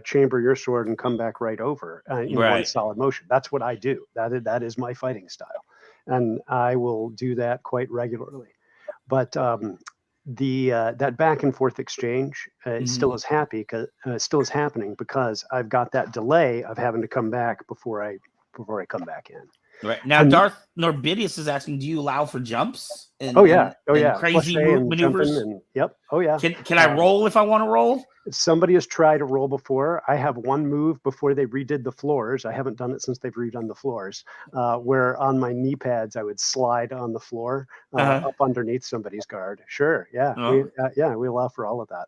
chamber your sword and come back right over in one solid motion. That's what I do. That is my fighting style. And I will do that quite regularly. But that back and forth exchange still is happening because I've got that delay of having to come back before I come back in. Right now, Darth Norbidius is asking, do you allow for jumps? And, crazy maneuvers. Can I roll if I want to roll? Somebody has tried to roll before. I have one move before they redid the floors. I haven't done it since they've redone the floors. Where on my knee pads I would slide on the floor up underneath somebody's guard. Sure, yeah, we allow for all of that.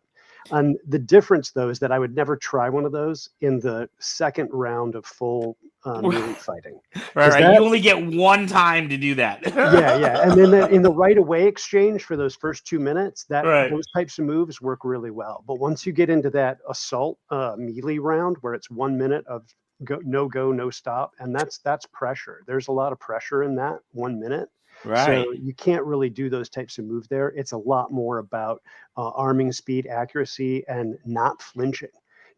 And the difference, though, is that I would never try one of those in the second round of full melee fighting. Right. You only get one time to do that. Yeah. And then in the right away exchange for those first 2 minutes, Right. those types of moves work really well. But once you get into that assault melee round where it's 1 minute of no stop, and that's pressure. There's a lot of pressure in that 1 minute. Right. So you can't really do those types of moves there. It's a lot more about arming speed, accuracy, and not flinching.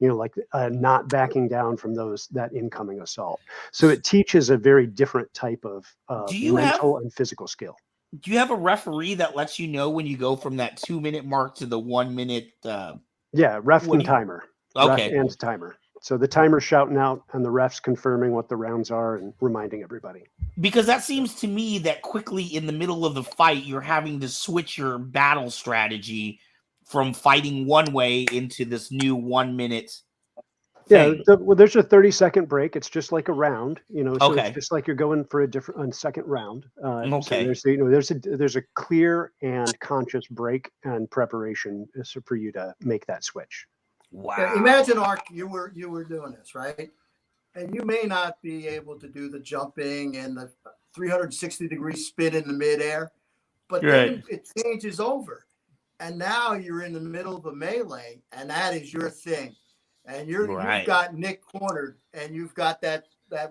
Like not backing down from that incoming assault. So it teaches a very different type of mental and physical skill. Do you have a referee that lets you know when you go from that 2 minute mark to the 1 minute? Yeah, ref and timer. Okay. Ref and timer. So the timer's shouting out and the ref's confirming what the rounds are and reminding everybody. Because that seems to me that quickly in the middle of the fight, you're having to switch your battle strategy from fighting one way into this new 1 minute thing. Yeah, well, there's a 30-second break. It's just like a round, so Okay. it's just like you're going for a second round. Okay. So there's a clear and conscious break and preparation for you to make that switch. Wow. Yeah, imagine, Ark, you were doing this, right? And you may not be able to do the jumping and the 360-degree spin in the midair, but then it changes over. And now you're in the middle of a melee, and that is your thing. And you've got Nik cornered, and you've got that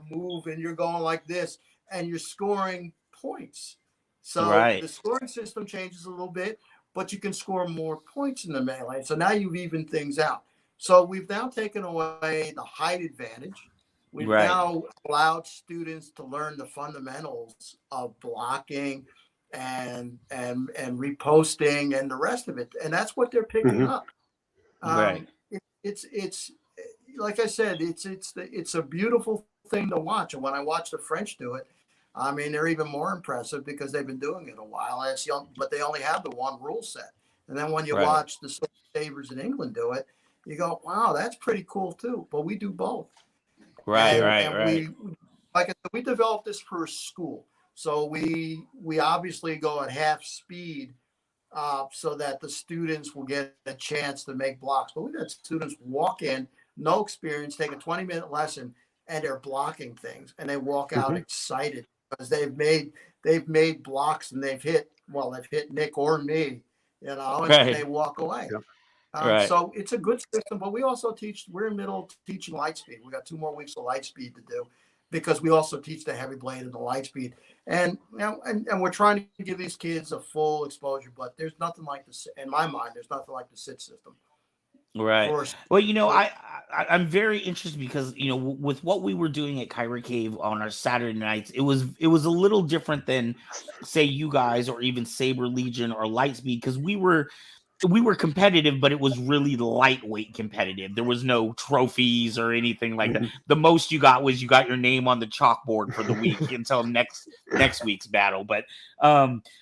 move, and you're going like this, and you're scoring points. So the scoring system changes a little bit, but you can score more points in the melee. So now you've evened things out. So we've now taken away the height advantage. We've now allowed students to learn the fundamentals of blocking and reposting and the rest of it, and that's what they're picking up. It's like I said, it's a beautiful thing to watch. And when I watch the French do it, I mean, they're even more impressive because they've been doing it a while. But they only have the one rule set. And then when you watch the Sabers in England do it, you go, wow, that's pretty cool too. But we do both. Right. Like I said, we developed this for a school. So we obviously go at half speed so that the students will get a chance to make blocks. But we've had students walk in, no experience, take a 20-minute lesson, and they're blocking things. And they walk out excited because they've made blocks and they've hit Nik or me, and they walk away. Yep. So it's a good system, but we also we're in the middle of teaching light speed. We got 2 more weeks of light speed to do because we also teach the heavy blade and the light speed. And we're trying to give these kids a full exposure, but there's nothing like this in my mind. There's nothing like the sit system. Right. Well, I'm very interested because, with what we were doing at Kyber Cave on our Saturday nights, it was a little different than, say, you guys or even Saber Legion or Lightspeed, because we were competitive, but it was really lightweight competitive. There was no trophies or anything like that. The most you got was your name on the chalkboard for the week until next week's battle. But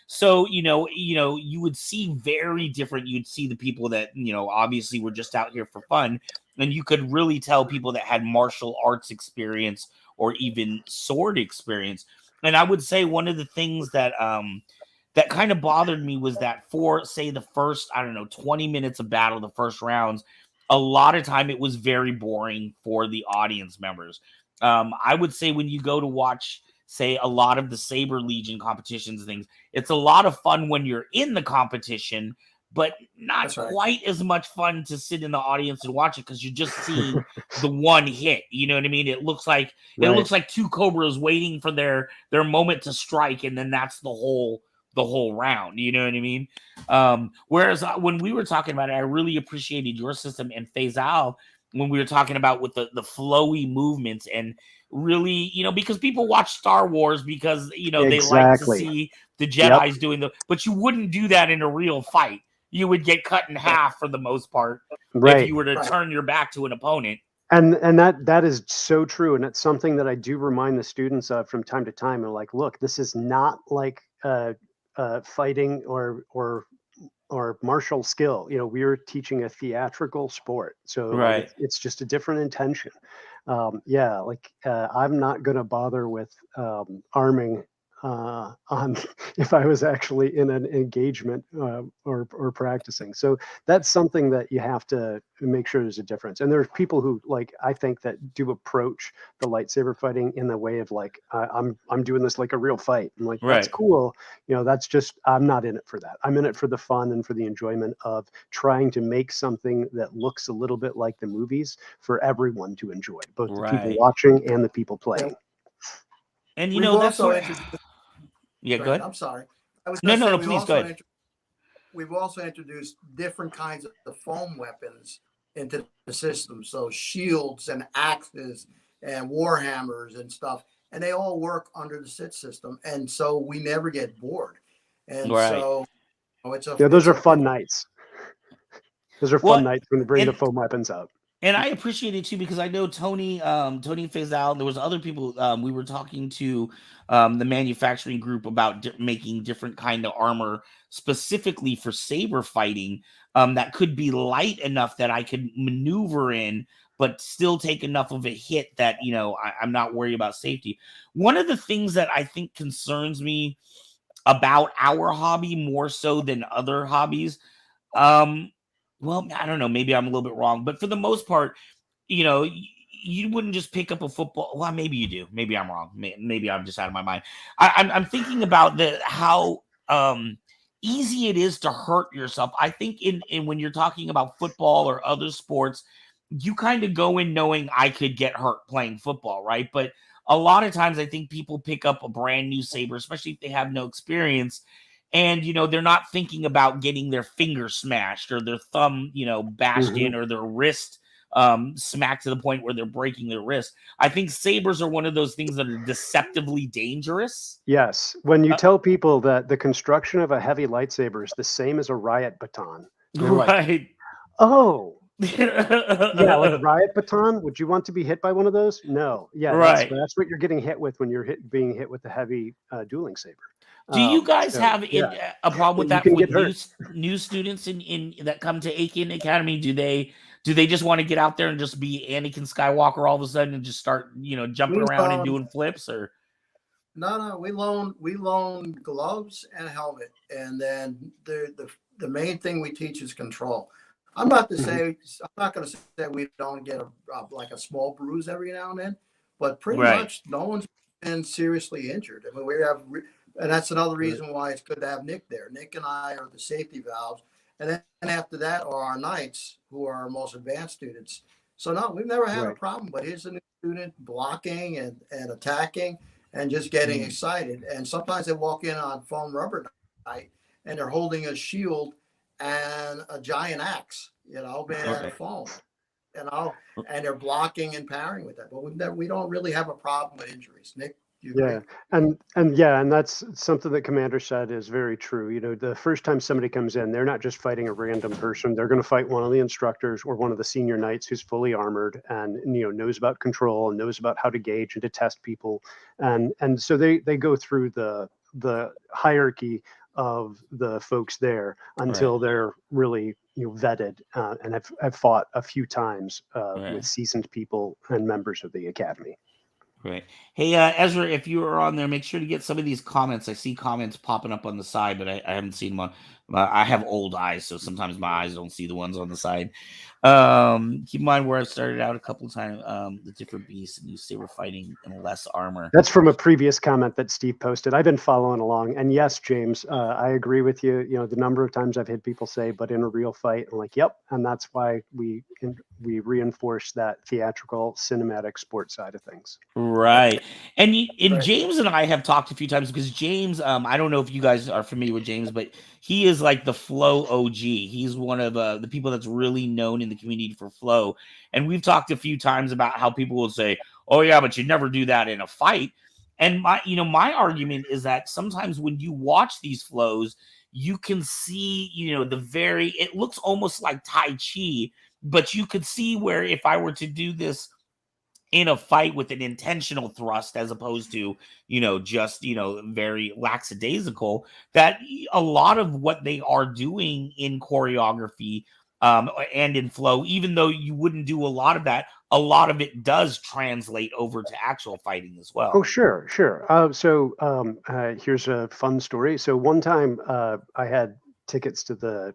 so you would see very different. You'd see the people that obviously were just out here for fun, and you could really tell people that had martial arts experience or even sword experience. And I would say one of the things that that kind of bothered me was that for, say, the first, 20 minutes of battle, the first rounds, a lot of time it was very boring for the audience members. I would say when you go to watch, say, a lot of the Saber Legion competitions and things, it's a lot of fun when you're in the competition, but not quite as much fun to sit in the audience and watch it because you're just seeing the one hit. You know what I mean? It looks like 2 Cobras waiting for their moment to strike, and then that's the whole round, you know what I mean? Whereas when we were talking about it, I really appreciated your system and Faisal when we were talking about with the flowy movements and really, because people watch Star Wars because, they like to see the Jedis doing but you wouldn't do that in a real fight. You would get cut in half for the most part if you were to turn your back to an opponent. And that is so true. And it's something that I do remind the students of from time to time. And like, look, this is not like fighting or martial skill. We're teaching a theatrical sport, so it's just a different intention. I'm not going to bother with arming on if I was actually in an engagement or practicing. So that's something that you have to make sure there's a difference. And there's people who, like, I think, that do approach the lightsaber fighting in the way of like, I'm doing this like a real fight. I'm like, that's Right. cool. That's just, I'm not in it for that. I'm in it for the fun and for the enjoyment of trying to make something that looks a little bit like the movies for everyone to enjoy, both the people Right. watching and the people playing. And We've that's also where. introduced. Yeah, Go go ahead. ahead. I'm sorry. I was No, going to no, say no. Please go ahead. we've also introduced different kinds of the foam weapons into the system. So shields and axes and warhammers and stuff, and they all work under the SIT system, and so we never get bored. And Right. so it's a Those are fun nights. Those are fun Well, nights when they bring the and foam weapons out. and I appreciate it too, because I know Tony phased out. There was other people. We were talking to the manufacturing group about making different kind of armor specifically for saber fighting, that could be light enough that I could maneuver in, but still take enough of a hit that I'm not worried about safety. One of the things that I think concerns me about our hobby more so than other hobbies, well, I don't know, maybe I'm a little bit wrong, but for the most part, you wouldn't just pick up a football. Well, maybe you do. Maybe I'm wrong. Maybe I'm just out of my mind. I'm thinking about how easy it is to hurt yourself. I think in when you're talking about football or other sports, you kind of go in knowing I could get hurt playing football, right? But a lot of times I think people pick up a brand new saber, especially if they have no experience, and they're not thinking about getting their finger smashed or their thumb bashed in, or their wrist smacked to the point where they're breaking their wrist. I think sabers are one of those things that are deceptively dangerous. Yes. When you tell people that the construction of a heavy lightsaber is the same as a riot baton, they're like, Right. oh, yeah, like riot baton. Would you want to be hit by one of those? No. Yeah, Right. that's what you're getting hit with when you're being hit with a heavy dueling saber. Do you guys have a problem with that with new students in that come to Aiken Academy? Do they just want to get out there and just be Anakin Skywalker all of a sudden and just start jumping around and doing flips? Or no, we loan gloves and a helmet, and then the main thing we teach is control. I'm not going to say we don't get a small bruise every now and then, but pretty much no one's been seriously injured. I mean, we have. And that's another reason why it's good to have Nik there. Nik and I are the safety valves. And then after that are our knights, who are our most advanced students. So, no, we've never had a problem. But here's a new student blocking and attacking and just getting excited. And sometimes they walk in on foam rubber night, and they're holding a shield and a giant axe, made out of foam. And they're blocking and parrying with that. But we don't really have a problem with injuries. Nik? And that's something that Commander said is very true. The first time somebody comes in, they're not just fighting a random person. They're going to fight one of the instructors or one of the senior knights who's fully armored and knows about control and knows about how to gauge and to test people. And so they go through the hierarchy of the folks there until they're really vetted and have fought a few times with seasoned people and members of the academy. Right. Hey, Ezra, if you are on there, make sure to get some of these comments. I see comments popping up on the side, but I haven't seen them on. I have old eyes, so sometimes my eyes don't see the ones on the side. Keep in mind where I started out a couple of times, the different beasts and you saber fighting and less armor. That's from a previous comment that Steve posted. I've been following along. And yes, James, I agree with you. The number of times I've had people say, but in a real fight, I'm like, yep. And that's why we reinforce that theatrical cinematic sports side of things. Right. And James and I have talked a few times because James, I don't know if you guys are familiar with James, but he is like the flow OG. He's one of the people that's really known in the community for flow. And we've talked a few times about how people will say, oh yeah, but you never do that in a fight. And my argument is that sometimes when you watch these flows, you can see, it looks almost like Tai Chi, but you could see where if I were to do this in a fight with an intentional thrust as opposed to, just, very lackadaisical, that a lot of what they are doing in choreography and in flow, even though you wouldn't do a lot of that, a lot of it does translate over to actual fighting as well. Oh, sure, sure. Here's a fun story. So one time I had tickets to the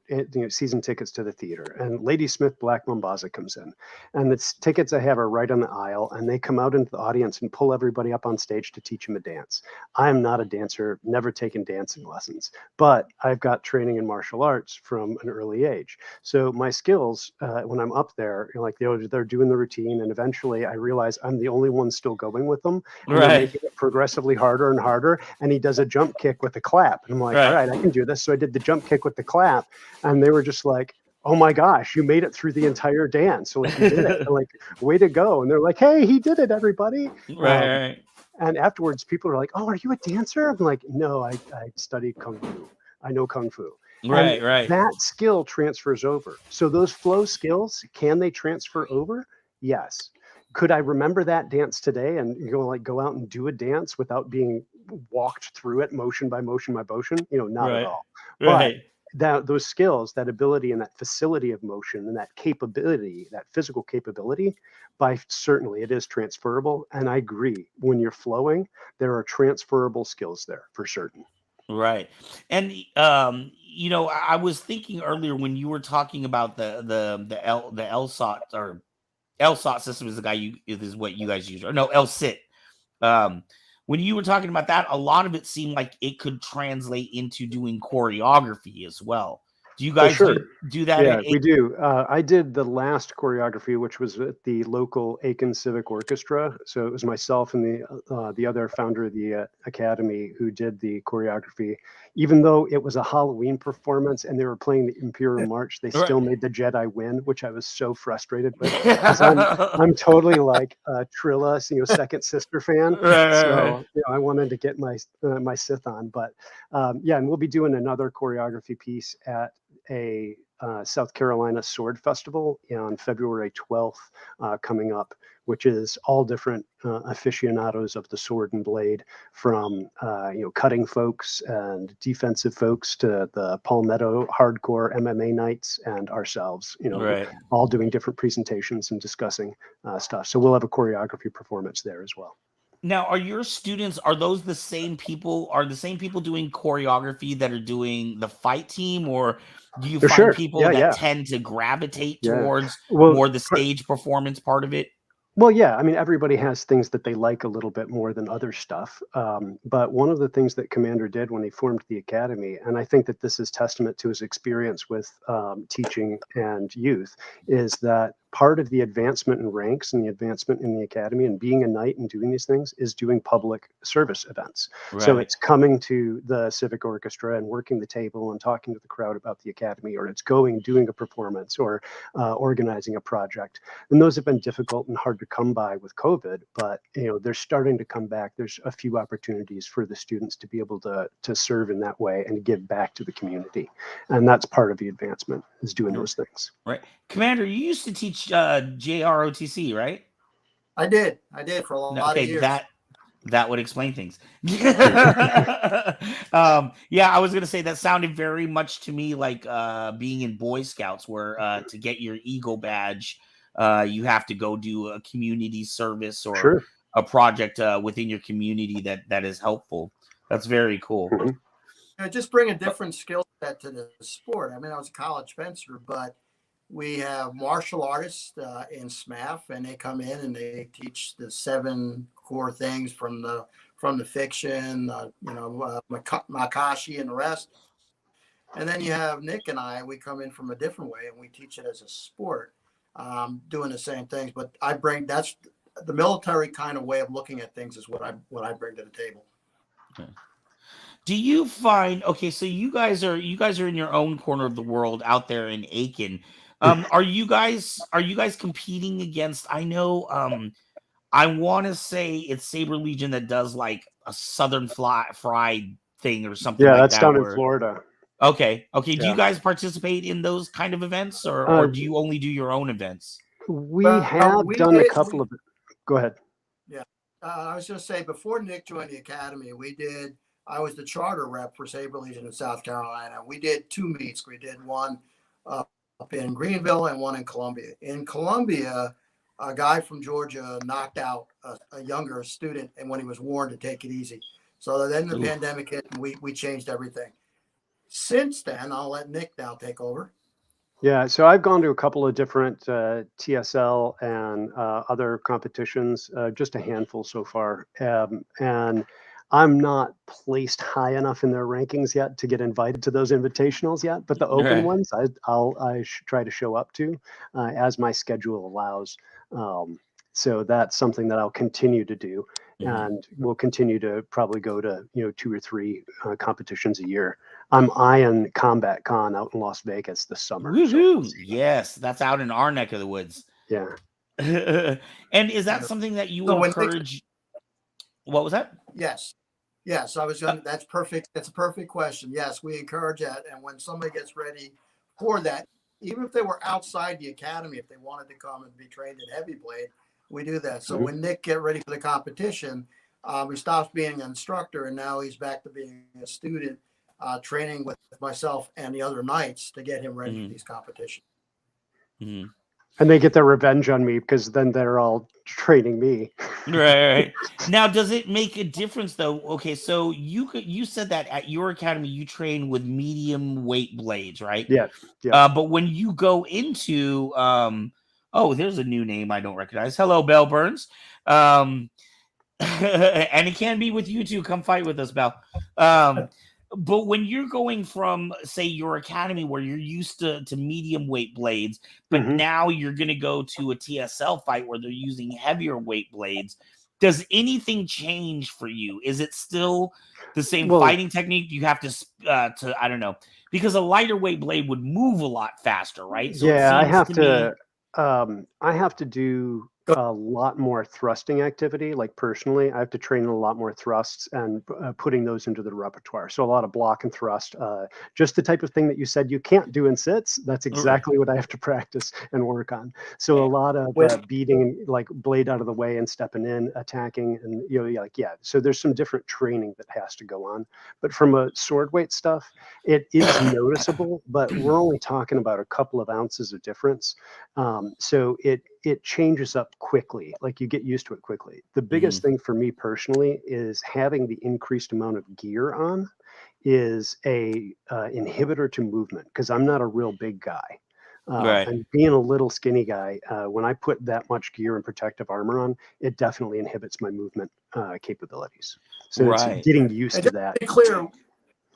season tickets to the theater, and Lady Smith Black Mambaza comes in, and the tickets I have are right on the aisle, and they come out into the audience and pull everybody up on stage to teach them a dance. I am not a dancer, never taken dancing lessons, but I've got training in martial arts from an early age. So my skills when I'm up there, like they're doing the routine, and eventually I realize I'm the only one still going with them, and they're making it progressively harder and harder. And he does a jump kick with a clap, and I'm like, all right, I can do this. So I did the jump kick with the clap, and they were just like, oh my gosh, you made it through the entire dance. So like, you did it. Like, way to go. And they're like, hey, he did it, everybody. Right. And afterwards, people are like, oh, are you a dancer? I'm like, no, I studied Kung Fu. I know Kung Fu. Right. That skill transfers over. So those flow skills, can they transfer over? Yes. Could I remember that dance today and go out and do a dance without being walked through it motion by motion by motion? Not at all. Right. But those skills, that ability and that facility of motion and that capability, that physical capability, certainly it is transferable. And I agree, when you're flowing, there are transferable skills there for certain. Right. And I was thinking earlier when you were talking about the LSOT or LSOT system is what you guys use, or no, LSIT. When you were talking about that, a lot of it seemed like it could translate into doing choreography as well. Do you guys do that? Yeah, we do. I did the last choreography, which was at the local Aiken Civic Orchestra. So it was myself and the other founder of the academy who did the choreography. Even though it was a Halloween performance and they were playing the Imperial March, they still made the Jedi win, which I was so frustrated with. Because I'm totally like a Trilla, second sister fan. So I wanted to get my Sith on. But and we'll be doing another choreography piece at a South Carolina Sword Festival on February 12th coming up, which is all different aficionados of the sword and blade, from cutting folks and defensive folks to the Palmetto hardcore MMA nights and ourselves, all doing different presentations and discussing stuff. So we'll have a choreography performance there as well. Now, are your students, are those the same people? Are the same people doing choreography that are doing the fight team, or do you find people that tend to gravitate towards more the stage performance part of it? Well, yeah, I mean, everybody has things that they like a little bit more than other stuff. But one of the things that Commander did when he formed the academy, and I think that this is testament to his experience with teaching and youth, is that part of the advancement in ranks and the advancement in the academy and being a knight and doing these things is doing public service events. So it's coming to the Civic Orchestra and working the table and talking to the crowd about the academy, or it's doing a performance, or organizing a project. And those have been difficult and hard to come by with COVID, but they're starting to come back. There's a few opportunities for the students to be able to serve in that way and give back to the community. And that's part of the advancement, is doing those things. Right. Commander, you used to teach JROTC, right? I did for a lot of years. That would explain things. Yeah, I was gonna say that sounded very much to me like being in Boy Scouts, where to get your Eagle badge, you have to go do a community service or a project within your community that is helpful. That's very cool. Just bring a different skill set to the sport. I mean, I was a college fencer, but we have martial artists in SMAF, and they come in and they teach the 7 core things from the fiction, Makashi and the rest. And then you have Nik and I. We come in from a different way, and we teach it as a sport, doing the same things. But that's the military kind of way of looking at things, is what I bring to the table. Okay. Do you find, so you guys are in your own corner of the world out there in Aiken? Are you guys competing against? I know. I want to say it's Saber Legion that does like a Southern fried thing or something. Yeah, that's down in Florida. Okay. Do you guys participate in those kind of events, or do you only do your own events? We have done a couple of. Go ahead. Yeah, I was going to say, before Nik joined the academy, I was the charter rep for Saber Legion in South Carolina. We did 2 meets. We did one up in Greenville and one in Columbia. In Columbia, a guy from Georgia knocked out a younger student, and when he was warned to take it easy. So then the pandemic hit, and we changed everything. Since then, I'll let Nik now take over. Yeah, so I've gone to a couple of different TSL and other competitions, just a handful so far. And I'm not placed high enough in their rankings yet to get invited to those invitationals yet, but the open ones I try to show up to as my schedule allows. So that's something that I'll continue to do, and we'll continue to probably go to 2 or 3 competitions a year. I'm eyeing Combat Con out in Las Vegas this summer. Woohoo! So yes, that's out in our neck of the woods. Yeah. And is that something that you encourage? What was that? Yes. I was going. That's perfect. That's a perfect question. Yes, we encourage that. And when somebody gets ready for that, even if they were outside the academy, if they wanted to come and be trained in heavy blade, we do that. So when Nik get ready for the competition, he stops being an instructor, and now he's back to being a student, training with myself and the other knights to get him ready for these competitions. And they get their revenge on me because then they're all training me. Right. Now, does it make a difference though? Okay, so you said that at your academy you train with medium weight blades, right? Yeah. But when you go into oh, there's a new name I don't recognize. Hello, Bell Burns. And it can be with you too. Come fight with us, Bell. But when you're going from, say, your academy where you're used to medium weight blades, but now you're going to go to a TSL fight where they're using heavier weight blades, does anything change for you? Is it still the same fighting technique? You have to I don't know, because a lighter weight blade would move a lot faster, right? So yeah, I have to do a lot more thrusting activity. Like personally, I have to train a lot more thrusts and putting those into the repertoire. So a lot of block and thrust, just the type of thing that you said you can't do in sits. That's exactly what I have to practice and work on. So a lot of beating, like blade out of the way and stepping in, attacking, and so there's some different training that has to go on. But from a sword weight stuff, it is noticeable, but we're only talking about a couple of ounces of difference. So it changes up quickly, like you get used to it quickly. The biggest thing for me personally is having the increased amount of gear on is a inhibitor to movement, because I'm not a real big guy. And being a little skinny guy, when I put that much gear and protective armor on, it definitely inhibits my movement capabilities. So it's getting used to that. To be clear,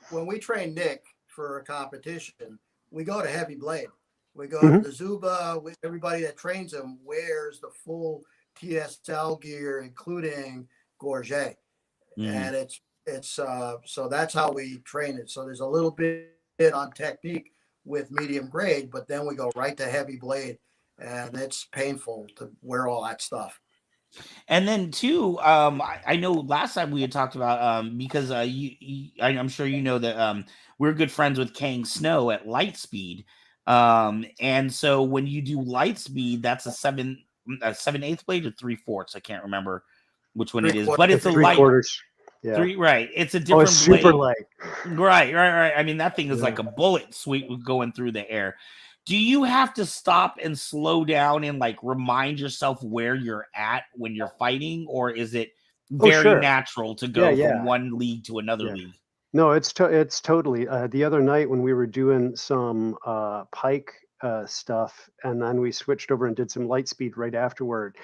when we train Nik for a competition, we go to heavy blade. We go to the Zuba. Everybody that trains him wears the full TSL gear, including gorget, and it's so that's how we train it. So there's a little bit on technique with medium grade, but then we go right to heavy blade, and it's painful to wear all that stuff. And then too, I know last time we had talked about because I'm sure you know that we're good friends with Kang Snow at Lightspeed. And so when you do light speed, that's a 7/8 blade or 3/4. I can't remember which one it is, but it's a light 3/4. Yeah. It's a different super blade. light. Right. I mean, that thing is like a bullet sweep going through the air. Do you have to stop and slow down and like remind yourself where you're at when you're fighting, or is it very natural to go from one league to another league? No, it's totally. The other night when we were doing some pike stuff, and then we switched over and did some light speed right afterward.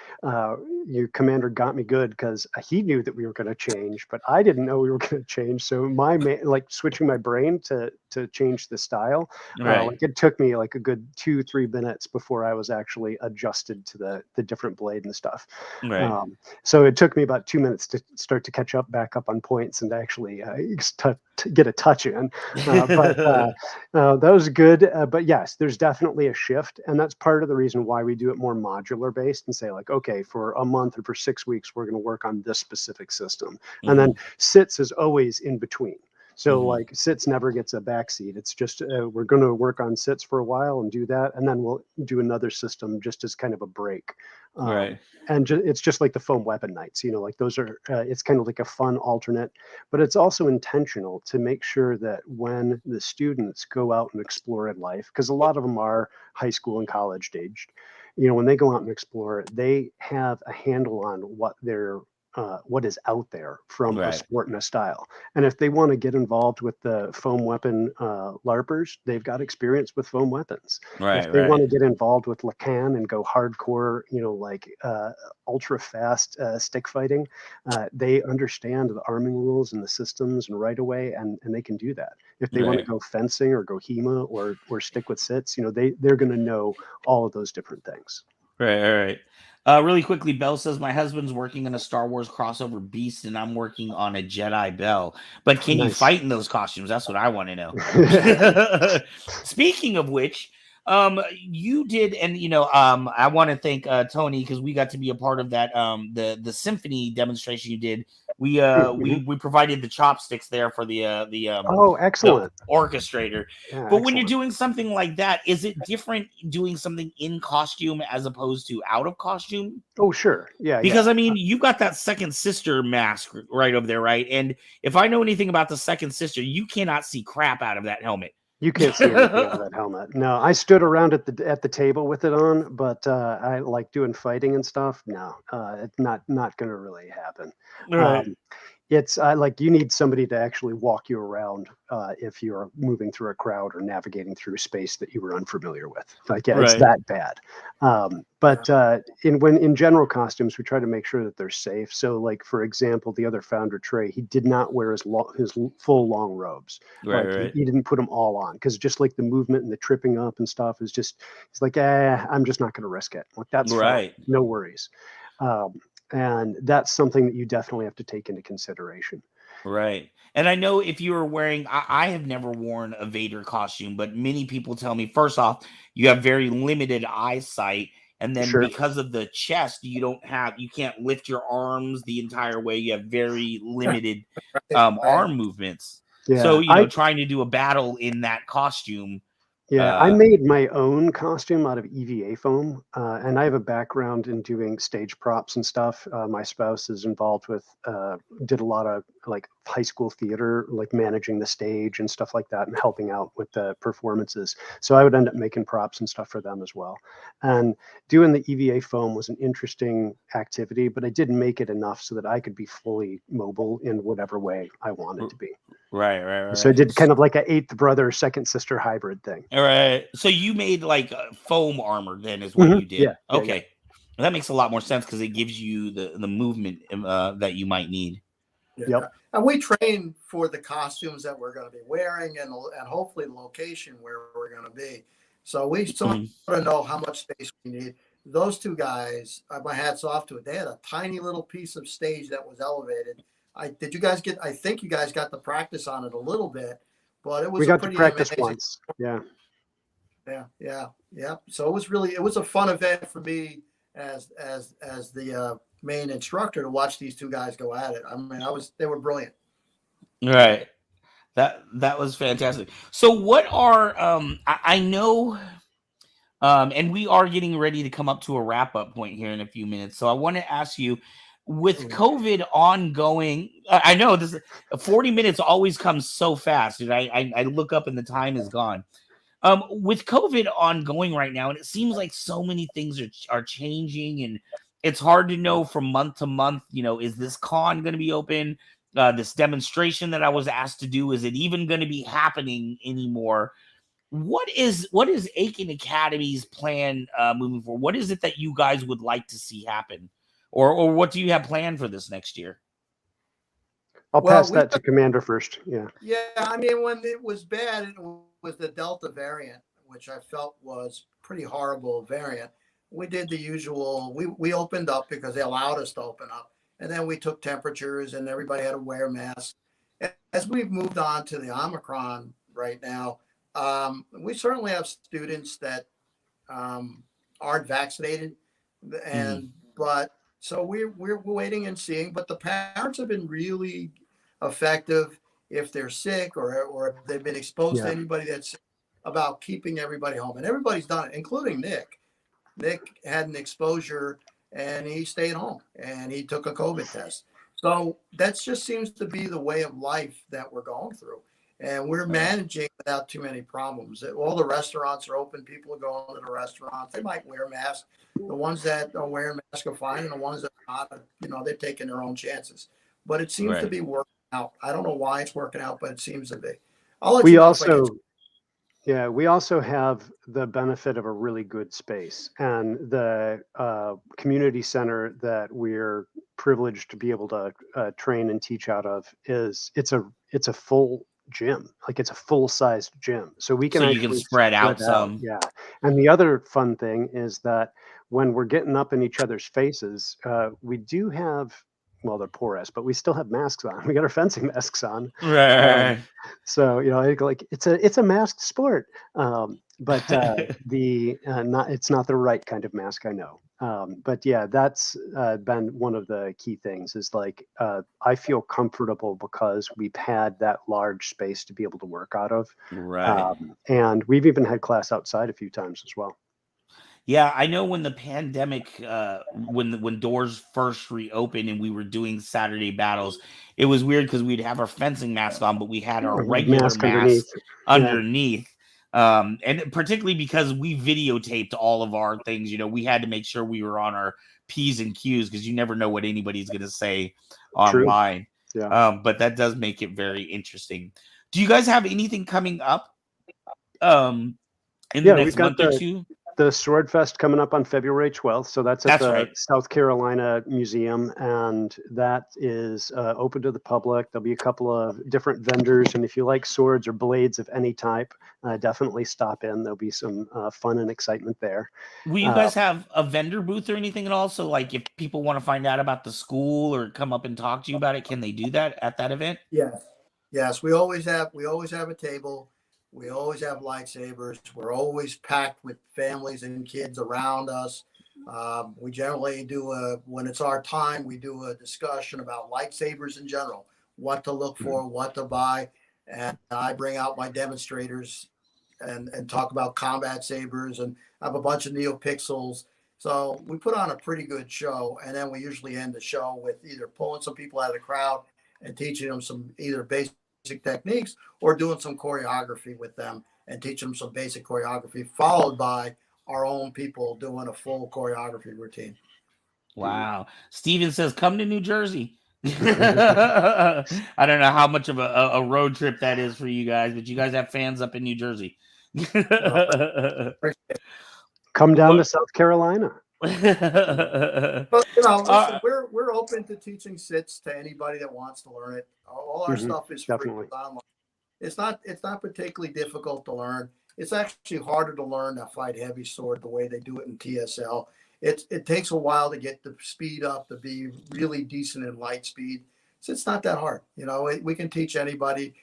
Your commander got me good because he knew that we were going to change, but I didn't know we were going to change. So like switching my brain to change the style, like it took me like a good 2-3 minutes before I was actually adjusted to the different blade and stuff. So it took me about 2 minutes to start to catch up back up on points and actually get a touch in. But that was good. But yes, there's definitely a shift, and that's part of the reason why we do it more modular based and say like, okay, for a month or for 6 weeks we're going to work on this specific system, and then sits is always in between. So like sits never gets a backseat. It's just we're going to work on sits for a while and do that, and then we'll do another system just as kind of a break. Right. And it's just like the foam weapon nights, like those are, it's kind of like a fun alternate, but it's also intentional to make sure that when the students go out and explore in life, because a lot of them are high school and college aged, when they go out and explore, they have a handle on what is out there from a Right. sport and a style. And if they want to get involved with the foam weapon LARPers, they've got experience with foam weapons. Right. If they Right. want to get involved with Lacan and go hardcore, like ultra fast stick fighting, they understand the arming rules and the systems and right away, and they can do that. If they want to Right. go fencing or go HEMA or stick with sits, they're going to know all of those different things. Right. Really quickly, Bell says my husband's working on a Star Wars crossover Beast, and I'm working on a Jedi Bell. But can you Nice. fight in those costumes? That's what I want to know. Speaking of which, you did, and I want to thank Tony, because we got to be a part of that. The symphony demonstration you did. We provided the chopsticks there for the Oh, excellent. orchestrator. Yeah, But when you're excellent. doing something like that, is it different doing something in costume as opposed to out of costume? Oh, sure. Yeah. Because I mean, you got that second sister mask right over there, right? And if I know anything about the second sister, you cannot see crap out of that helmet. You can't see anything out of that helmet. No, I stood around at the table with it on, but I like doing fighting and stuff. No, it's not going to really happen. Right. It's like you need somebody to actually walk you around if you're moving through a crowd or navigating through space that you were unfamiliar with. Like, yeah, it's Right. that bad. But in general costumes, we try to make sure that they're safe. So, like for example, the other founder Trey, he did not wear his full long robes. Right. He didn't put them all on because just like the movement and the tripping up and stuff is just, it's like, I'm just not going to risk it. Like that's Right. fine. No worries. And that's something that you definitely have to take into consideration. Right. And I know if you were wearing, I have never worn a Vader costume, but many people tell me, first off, you have very limited eyesight. And then Sure. because of the chest, you can't lift your arms the entire way. You have very limited arm movements. Yeah, So, trying to do a battle in that costume. Yeah, I made my own costume out of EVA foam, and I have a background in doing stage props and stuff. My spouse is involved with, did a lot of like high school theater, like managing the stage and stuff like that, and helping out with the performances. So I would end up making props and stuff for them as well. And doing the EVA foam was an interesting activity, but I didn't make it enough so that I could be fully mobile in whatever way I wanted to be. Right. So I did kind of like an eighth brother, second sister hybrid thing. All right. So you made like foam armor then is what you did. Yeah. Okay. Yeah. Well, that makes a lot more sense because it gives you the movement that you might need. Yep. And we train for the costumes that we're going to be wearing and hopefully the location where we're going to be. So we sort of know how much space we need. Those two guys, my hat's off to it. They had a tiny little piece of stage that was elevated. I think you guys got the practice on it a little bit, but it was we got to practice amazing. once. Yeah. So it was a fun event for me as the main instructor to watch these two guys go at it. I mean, they were brilliant. Right. That was fantastic. So what are I know and we are getting ready to come up to a wrap up point here in a few minutes. So I want to ask you, with COVID ongoing, I know this 40 minutes always comes so fast, and I look up and the time is gone. With COVID ongoing right now, and it seems like so many things are changing, and it's hard to know from month to month. Is this con going to be open? This demonstration that I was asked to do, is it even going to be happening anymore? What is Aiken Academy's plan moving forward? What is it that you guys would like to see happen? Or what do you have planned for this next year? I'll pass that to Commander first. Yeah. Yeah, I mean, when it was bad, it was the Delta variant, which I felt was pretty horrible variant. We did the usual. We opened up because they allowed us to open up, and then we took temperatures, and everybody had to wear masks. As we've moved on to the Omicron right now, we certainly have students that aren't vaccinated, but. So we're waiting and seeing, but the parents have been really effective if they're sick or if they've been exposed to Yeah. anybody that's sick, about keeping everybody home. And everybody's done it, including Nik. Nik had an exposure and he stayed home and he took a COVID test. So that just seems to be the way of life that we're going through. And we're managing without too many problems. All the restaurants are open. People are going to the restaurants. They might wear masks. The ones that are wearing masks are fine, and the ones that are not, you know, they're taking their own chances. But it seems to be working out. I don't know why it's working out, but it seems to be. I'll let you know if I can. Yeah, we also have the benefit of a really good space, and the community center that we're privileged to be able to train and teach out of it's a full gym, like it's a full-sized gym, so we can actually spread out some. Yeah, and the other fun thing is that when we're getting up in each other's faces, we do have. Well, they're porous, but we still have masks on. We got our fencing masks on. Right. So, you know, like it's a masked sport, but it's not the right kind of mask, I know. But yeah, that's been one of the key things is like I feel comfortable because we've had that large space to be able to work out of, Right. And we've even had class outside a few times as well. Yeah, I know when the pandemic, when doors first reopened and we were doing Saturday battles, it was weird because we'd have our fencing mask on, but we had our regular mask underneath. And particularly because we videotaped all of our things, you know, we had to make sure we were on our P's and Q's because you never know what anybody's going to say online. Yeah. But that does make it very interesting. Do you guys have anything coming up in the next month or two? The Sword Fest coming up on February 12th. So that's at the South Carolina Museum, and that is open to the public. There'll be a couple of different vendors, and if you like swords or blades of any type, definitely stop in. There'll be some fun and excitement there. Will you guys have a vendor booth or anything at all? So like if people want to find out about the school or come up and talk to you about it, can they do that at that event? Yes. We always have a table. We always have lightsabers. We're always packed with families and kids around us. We generally do when it's our time, we do a discussion about lightsabers in general, what to look for, what to buy. And I bring out my demonstrators and talk about combat sabers, and I have a bunch of NeoPixels. So we put on a pretty good show. And then we usually end the show with either pulling some people out of the crowd and teaching them some either basic techniques or doing some choreography with them and teach them some basic choreography, followed by our own people doing a full choreography routine. Wow. Steven says, come to New Jersey. I don't know how much of a road trip that is for you guys, but you guys have fans up in New Jersey. Come down to South Carolina. But you know, listen, we're open to teaching sits to anybody that wants to learn it. All our stuff is free online. It's not particularly difficult to learn. It's actually harder to learn to fight heavy sword the way they do it in TSL. It takes a while to get the speed up to be really decent in light speed. So it's not that hard. You know, we can teach anybody.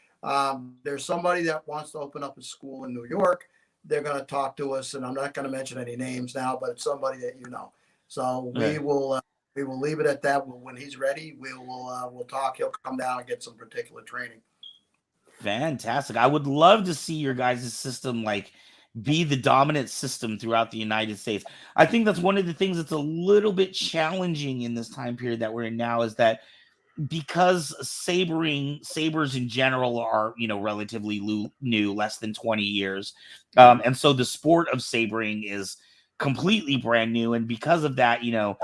There's somebody that wants to open up a school in New York. They're going to talk to us, and I'm not going to mention any names now, but it's somebody that you know. So we will leave it at that. When he's ready, we'll talk. He'll come down and get some particular training. Fantastic. I would love to see your guys' system like be the dominant system throughout the United States. I think that's one of the things that's a little bit challenging in this time period that we're in now is that because sabers in general are, you know, relatively new, less than 20 years. And so the sport of sabering is completely brand new. And because of that, you know,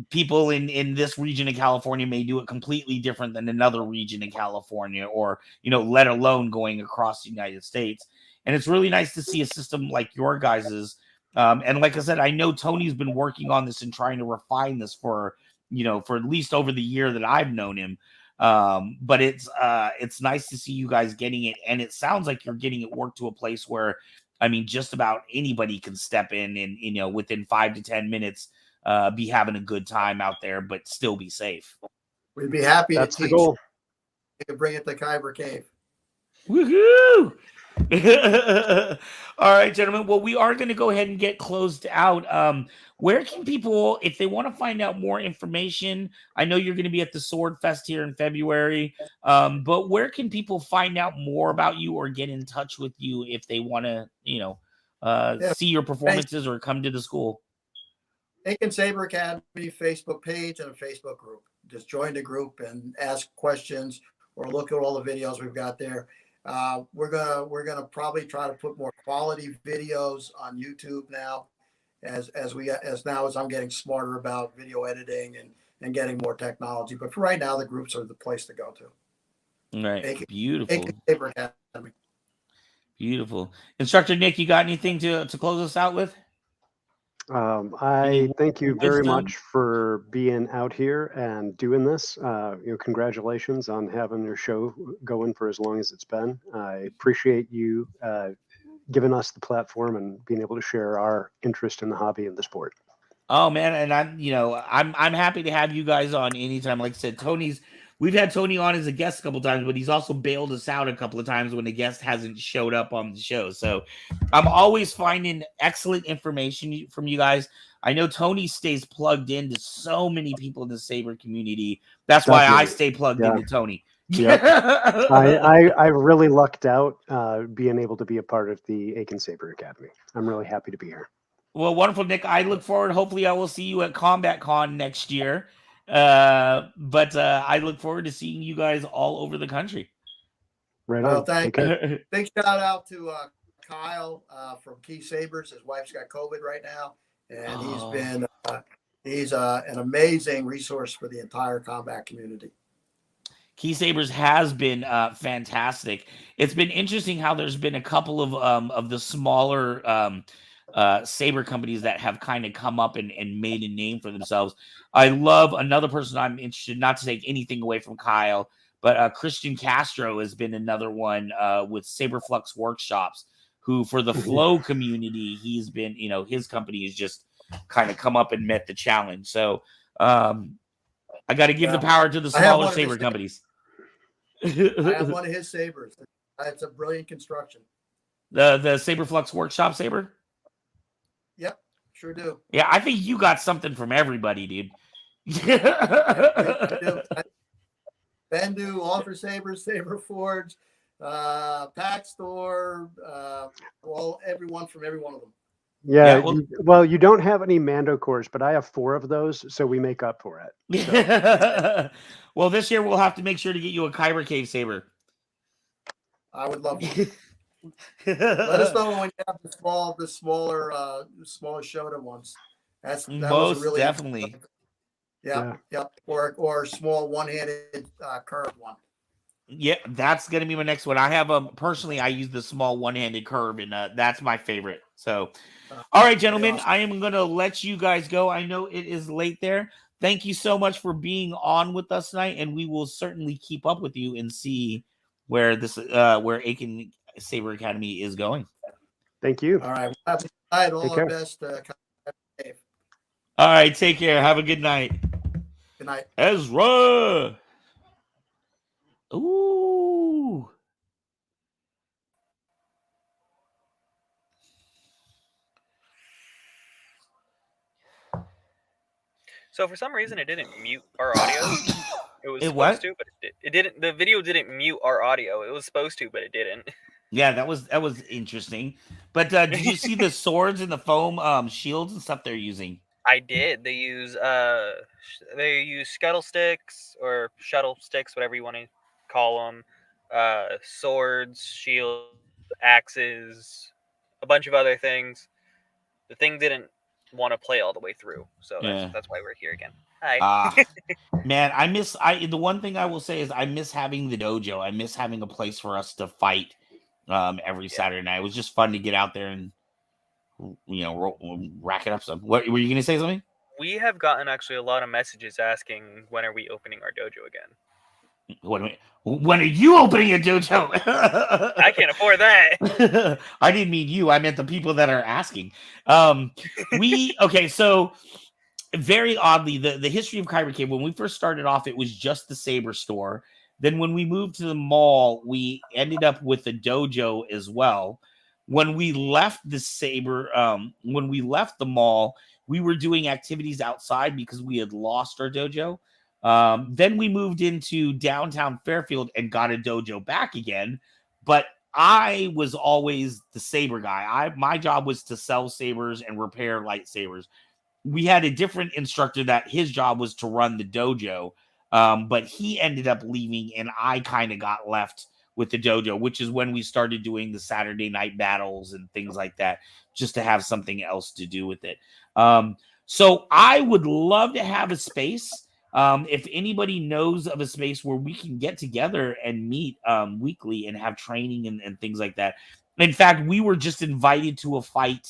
people in this region of California may do it completely different than another region in California, or, you know, let alone going across the United States. And it's really nice to see a system like your guys's. And like I said, I know Tony's been working on this and trying to refine this for at least over the year that I've known him. But it's nice to see you guys getting it. And it sounds like you're getting it worked to a place where, I mean, just about anybody can step in and, you know, within 5 to 10 minutes, be having a good time out there, but still be safe. We'd be happy That's to the teach. goal. You can bring it to Kyber Cave. Woohoo! All right, gentlemen. Well, we are going to go ahead and get closed out. Where can people, if they want to find out more information, I know you're going to be at the Sword Fest here in February, but where can people find out more about you or get in touch with you if they want to, Yeah, see your performances or come to the school? Aiken Saber Academy Facebook page and a Facebook group. Just join the group and ask questions or look at all the videos we've got there. We're gonna probably try to put more quality videos on YouTube now, as I'm getting smarter about video editing and getting more technology. But for right now, the groups are the place to go to. Right, beautiful. Aiken Saber Academy. Beautiful. Instructor Nik, you got anything to close us out with? I thank you very wisdom? much for being out here and doing this. Congratulations on having your show going for as long as it's been. I appreciate you giving us the platform and being able to share our interest in the hobby and the sport. Oh man, and I'm happy to have you guys on anytime. Like I said, we've had Tony on as a guest a couple times, but he's also bailed us out a couple of times when the guest hasn't showed up on the show. So I'm always finding excellent information from you guys. I know Tony stays plugged into so many people in the Saber community. That's why I stay plugged into Tony. Yep. I really lucked out being able to be a part of the Aiken Saber Academy. I'm really happy to be here. Well, wonderful, Nik. I look forward. Hopefully, I will see you at Combat Con next year. But I look forward to seeing you guys all over the country. Right on. Thank you. Big shout out to Kyle from Key Sabers. His wife's got COVID right now, and he's an amazing resource for the entire combat community. Key Sabers has been fantastic. It's been interesting how there's been a couple of the smaller Saber companies that have kind of come up and made a name for themselves. I love another person I'm interested, not to take anything away from Kyle, but Christian Castro has been another one with Saberflux Workshops, who for the flow community, he's been, his company has just kind of come up and met the challenge. So I got to give the power to the smaller Saber companies. I have one of his Sabers. It's a brilliant construction. The Saberflux Workshop Saber? Yep, sure do. Yeah, I think you got something from everybody, dude. Bendu, Alter Saber, Saber Forge, Pack Store, everyone from every one of them. Yeah, you don't have any Mando cores, but I have 4 of those, so we make up for it. So. Well, this year we'll have to make sure to get you a Kyber Cave Saber. I would love to. Let us know when you have the smaller Shoda ones. That most was really definitely. Yeah. Or small one-handed curved one. Yeah, that's gonna be my next one. I have personally, I use the small one-handed curve, and that's my favorite. So, all right, gentlemen, awesome. I am gonna let you guys go. I know it is late there. Thank you so much for being on with us tonight, and we will certainly keep up with you and see where where Aiken Saber Academy is going. Thank you. All right. All the best. All right. Take care. Have a good night. Good night. Ezra. Ooh. So for some reason it didn't mute our audio. It was supposed to, but it didn't. The video didn't mute our audio. It was supposed to, but it didn't. Yeah, that was interesting. But did you see the swords and the foam shields and stuff they're using? I did. They use scuttle sticks or shuttle sticks, whatever you want to call them. Swords, shields, axes, a bunch of other things. The thing didn't want to play all the way through, so that's why we're here again. Hi. Man, the one thing I will say is I miss having the dojo. I miss having a place for us to fight every Saturday night. It was just fun to get out there and rack it up some. What were you going to say? Something? We have gotten actually a lot of messages asking when are we opening our dojo again. When are you opening a dojo? I can't afford that. I didn't mean you. I meant the people that are asking. So very oddly, the history of Kyber Cave, when we first started off, it was just the Saber store. Then when we moved to the mall, we ended up with a dojo as well. When we left the Saber, when we left the mall, we were doing activities outside because we had lost our dojo. Then we moved into downtown Fairfield and got a dojo back again. But I was always the saber guy. My job was to sell sabers and repair lightsabers. We had a different instructor that his job was to run the dojo, but he ended up leaving, and I kind of got left with the dojo, which is when we started doing the Saturday night battles and things like that, just to have something else to do with it. So I would love to have a space. If anybody knows of a space where we can get together and meet weekly and have training and things like that. In fact, we were just invited to a fight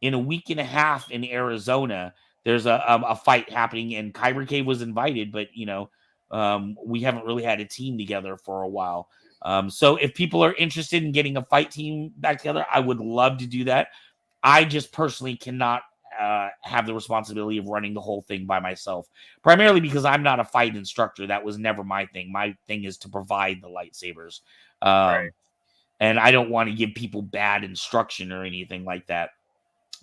in a week and a half in Arizona. There's a fight happening, and Kyber Cave was invited, but we haven't really had a team together for a while. So if people are interested in getting a fight team back together, I would love to do that. I just personally cannot have the responsibility of running the whole thing by myself, primarily because I'm not a fight instructor. That was never my thing. My thing is to provide the lightsabers. Right. And I don't want to give people bad instruction or anything like that.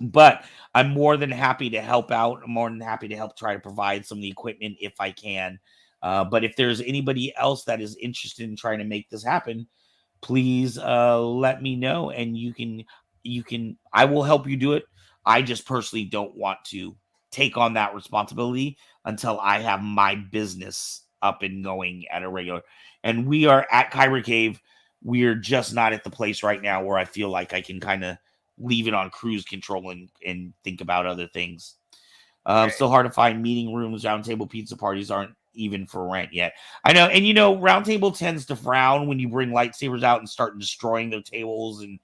But I'm more than happy to help out. I'm more than happy to help try to provide some of the equipment if I can. But if there's anybody else that is interested in trying to make this happen, please let me know, and you can I will help you do it. I just personally don't want to take on that responsibility until I have my business up and going at a regular. And we are at Kyber Cave. We're just not at the place right now where I feel like I can kind of leave it on cruise control and think about other things. Right. Still hard to find meeting rooms. Roundtable pizza parties aren't even for rent yet. I know. And Roundtable tends to frown when you bring lightsabers out and start destroying their tables and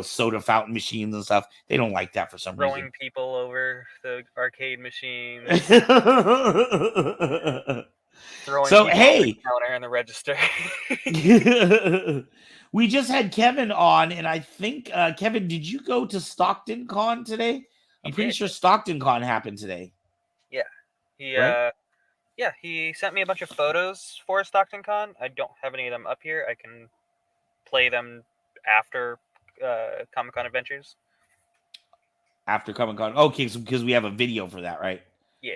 soda fountain machines and stuff. They don't like that for some reason. Throwing people over the arcade machines. Throwing So, people hey. on the counter and the register. We just had Kevin on, and I think, Kevin, did you go to Stockton Con today? I'm pretty sure Stockton Con happened today. Yeah. He right? he sent me a bunch of photos for Stockton Con. I don't have any of them up here. I can play them after Comic-Con Adventures. After Comic-Con. Okay, so because we have a video for that, right? Yeah.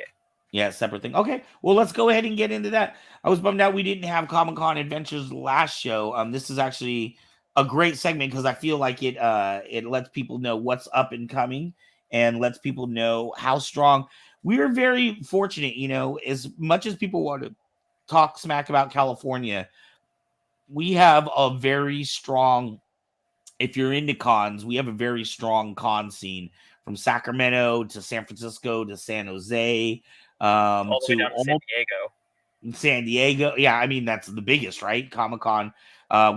Yeah, separate thing. Okay, well, let's go ahead and get into that. I was bummed out we didn't have Comic-Con Adventures last show. This is actually a great segment because I feel like it lets people know what's up and coming and lets people know how strong. We're very fortunate, as much as people want to talk smack about California, we have a very strong, if you're into cons, we have a very strong con scene from Sacramento to San Francisco to San Jose. All the way down to San Diego. San Diego. Yeah, I mean, that's the biggest, right? Comic-Con.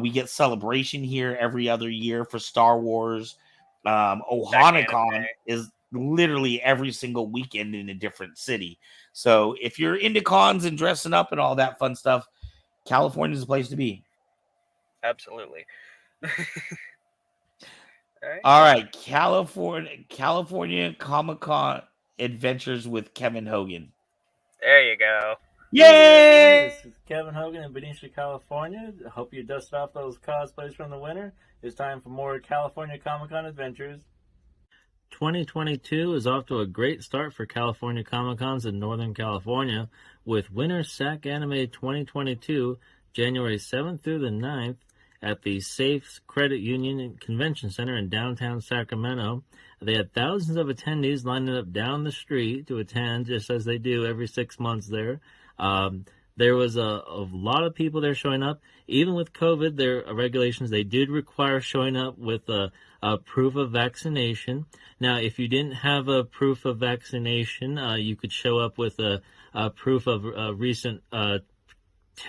We get Celebration here every other year for Star Wars. OhanaCon is literally every single weekend in a different city. So if you're into cons and dressing up and all that fun stuff, California is the place to be. Absolutely. All right. California Comic-Con Adventures with Kevin Hogan. There you go. Yay! This is Kevin Hogan in Benicia, California. I hope you dusted off those cosplays from the winter. It's time for more California Comic-Con Adventures. 2022 is off to a great start for California Comic-Cons in Northern California with Winter SAC Anime 2022, January 7th through the 9th at the Safe Credit Union Convention Center in downtown Sacramento. They had thousands of attendees lining up down the street to attend, just as they do every 6 months there. There was a lot of people there showing up. Even with COVID, their regulations, they did require showing up with a proof of vaccination. Now, if you didn't have a proof of vaccination, you could show up with a proof of a recent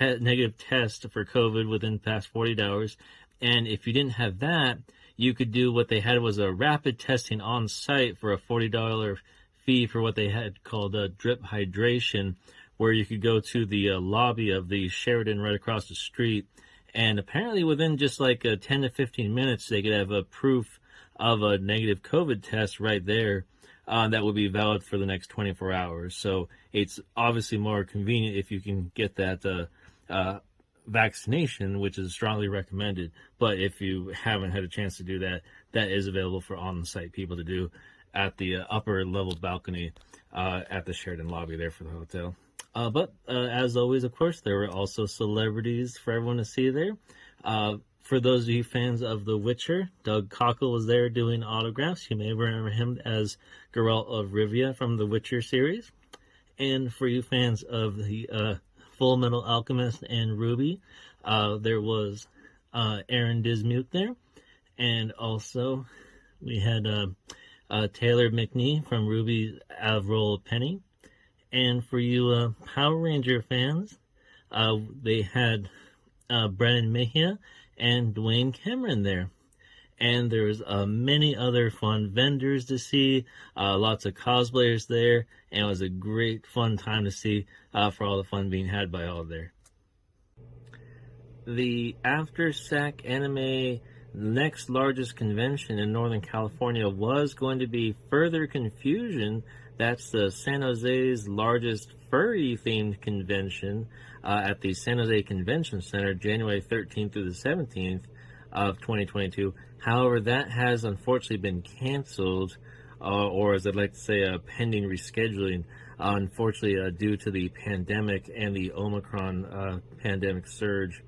negative test for COVID within the past 48 hours. And if you didn't have that, you could do what they had was a rapid testing on site for a $40 fee for what they had called a drip hydration, where you could go to the lobby of the Sheraton right across the street. And apparently within just like 10 to 15 minutes, they could have a proof of a negative COVID test right there that would be valid for the next 24 hours. So it's obviously more convenient if you can get that vaccination, which is strongly recommended. But if you haven't had a chance to do that, that is available for on-site people to do at the upper level balcony at the Sheraton lobby there for the hotel. But as always, of course, there were also celebrities for everyone to see there. For those of you fans of The Witcher, Doug Cockle was there doing autographs. You may remember him as Geralt of Rivia from the Witcher series. And for you fans of the Full Metal Alchemist and Ruby, there was Aaron Dismuke there. And also we had Taylor McNee from Ruby Avril Penny. And for you Power Ranger fans, they had Brennan Mejia and Dwayne Cameron there. And there was many other fun vendors to see, lots of cosplayers there, and it was a great fun time to see for all the fun being had by all there. The After SAC Anime next largest convention in Northern California was going to be Further Confusion. That's the San Jose's largest furry-themed convention at the San Jose Convention Center, January 13th through the 17th of 2022. However, that has unfortunately been canceled, or as I'd like to say, pending rescheduling, unfortunately due to the pandemic and the Omicron pandemic surge.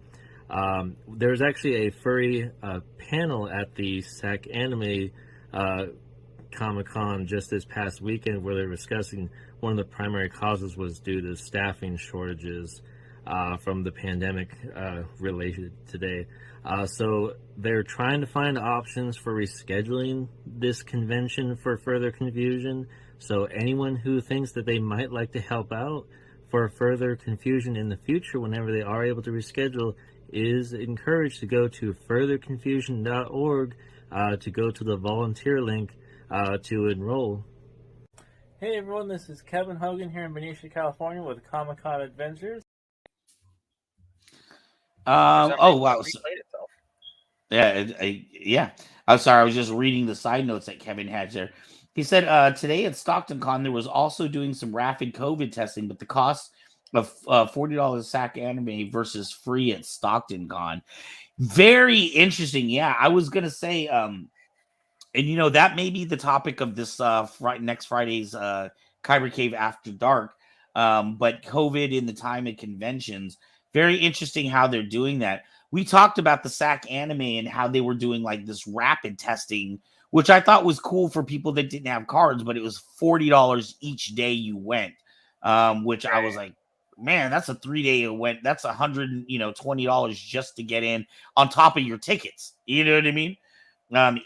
There's actually a furry panel at the SAC Anime Comic-Con just this past weekend where they're discussing one of the primary causes was due to staffing shortages from the pandemic related today. So they're trying to find options for rescheduling this convention for Further Confusion. So anyone who thinks that they might like to help out for Further Confusion in the future, whenever they are able to reschedule, is encouraged to go to furtherconfusion.org to go to the volunteer link to enroll. Hey everyone, this is Kevin Hogan here in Benicia, California with Comic-Con Adventures. Oh wow! Replayed itself. Yeah. I'm sorry. I was just reading the side notes that Kevin had there. He said today at Stockton Con there was also doing some rapid COVID testing, but the cost of $40 SAC Anime versus free at Stockton Con. Very interesting. Yeah, I was gonna say, and you know that may be the topic of this next Friday's Kyber Cave After Dark. But COVID in the time of conventions. Very interesting how they're doing that. We talked about the SAC Anime and how they were doing like this rapid testing, which I thought was cool for people that didn't have cards, but it was $40 each day you went, which I was like, man, that's a 3-day event. That's $120 just to get in on top of your tickets. You know what I mean?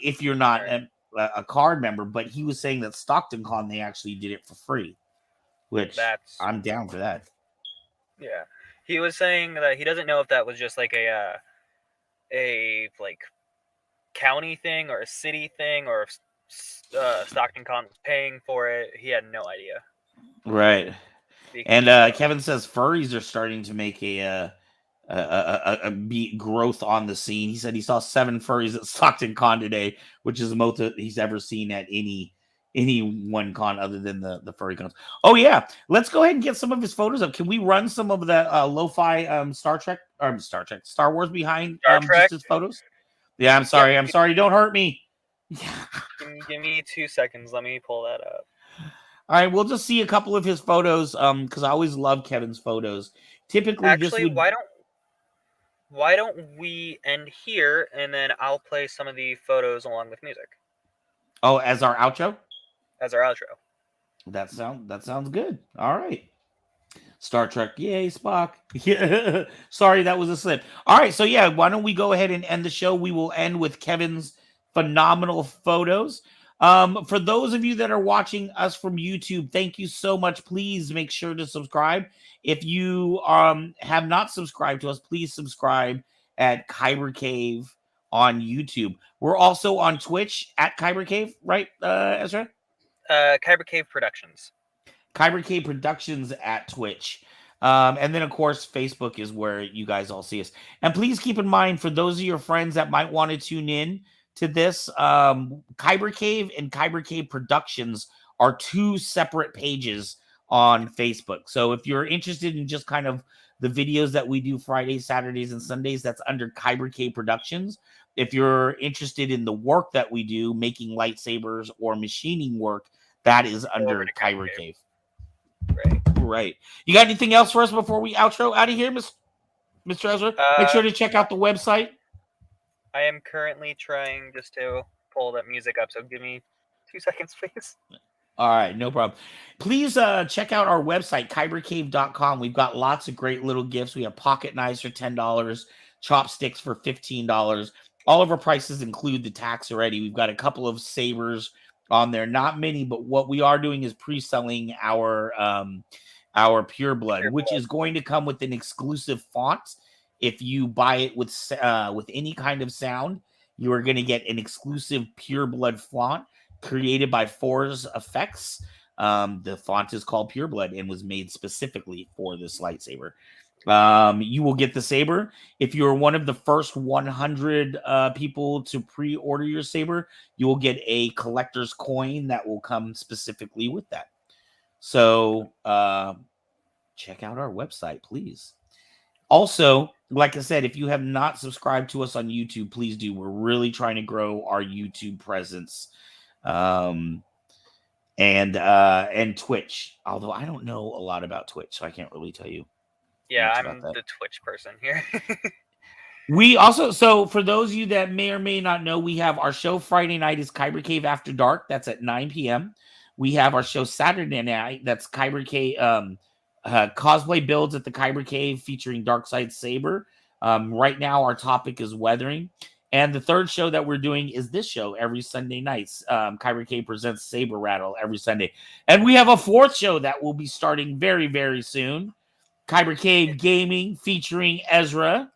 If you're not a card member, but he was saying that Stockton Con, they actually did it for free, which I'm down for that. Yeah. He was saying that he doesn't know if that was just like a like county thing or a city thing, or if Stockton Con was paying for it. He had no idea. Right. And Kevin says furries are starting to make a growth on the scene. He said he saw 7 furries at Stockton Con today, which is the most he's ever seen at any one con other than the furry cons. Oh yeah, let's go ahead and get some of his photos up. Can we run some of that lo-fi Star Wars behind just his photos? Yeah, I'm sorry. Yeah. I'm sorry. Don't hurt me. Give me 2 seconds. Let me pull that up. All right, we'll just see a couple of his photos because I always love Kevin's photos. Typically, actually, why don't we end here and then I'll play some of the photos along with music. Oh, as our outro? As our outro. That sounds good. All right. Star Trek, yay, Spock. Yeah. Sorry, that was a slip. All right, so yeah, why don't we go ahead and end the show? We will end with Kevin's phenomenal photos. For those of you that are watching us from YouTube, thank you so much. Please make sure to subscribe. If you have not subscribed to us, please subscribe at Kyber Cave on YouTube. We're also on Twitch at Kyber Cave, right, Ezra? Kyber Cave Productions. Kyber Cave Productions at Twitch. And then, of course, Facebook is where you guys all see us. And please keep in mind, for those of your friends that might want to tune in to this, Kyber Cave and Kyber Cave Productions are 2 separate pages on Facebook. So if you're interested in just kind of the videos that we do Fridays, Saturdays, and Sundays, that's under Kyber K Productions. If you're interested in the work that we do, making lightsabers or machining work, that is under Kyber Cave. Right. You got anything else for us before we outro out of here, Mr. Ezra? Make sure to check out the website. I am currently trying just to pull that music up, so give me 2 seconds, please. All right, no problem. Please check out our website, kybercave.com. We've got lots of great little gifts. We have pocket knives for $10, chopsticks for $15. All of our prices include the tax already. We've got a couple of sabers on there. Not many, but what we are doing is pre-selling our Pure Blood, which is going to come with an exclusive font. If you buy it with any kind of sound, you are going to get an exclusive Pure Blood font created by Force Effects. The font is called Pure Blood and was made specifically for this lightsaber. You will get the saber. If you're one of the first 100 people to pre-order your saber, you will get a collector's coin that will come specifically with that. So check out our website, please. Also, like I said, if you have not subscribed to us on YouTube, please do. We're really trying to grow our YouTube presence. And Twitch, although I don't know a lot about Twitch, so I can't really tell you. Yeah, I'm the Twitch person here. We also, so for those of you that may or may not know, we have our show Friday night is Kyber Cave After Dark. That's at 9 p.m. We have our show Saturday night. That's Kyber Cave cosplay builds at the Kyber Cave featuring Darkside Saber. Right now, our topic is weathering. And the third show that we're doing is this show every Sunday nights. Kyber Cave presents Saber Rattle every Sunday. And we have a fourth show that will be starting very, very soon. Kyber Cave Gaming featuring Ezra.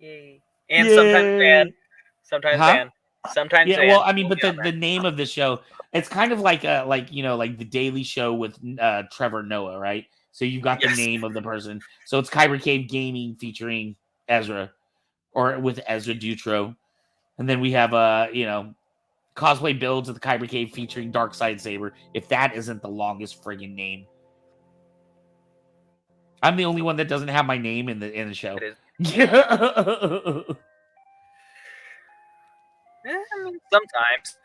Yay. And sometimes Van. Sometimes Van. Sometimes yeah, Van. well, I mean, but the name of the show, it's kind of like like the Daily Show with Trevor Noah, right? So you've got the name of the person. So it's Kyber Cave Gaming featuring Ezra, or with Ezra Dutro. And then we have cosplay builds at the Kyber Cave featuring Darkside Saber. If that isn't the longest friggin' name. I'm the only one that doesn't have my name in the show. It is. I mean,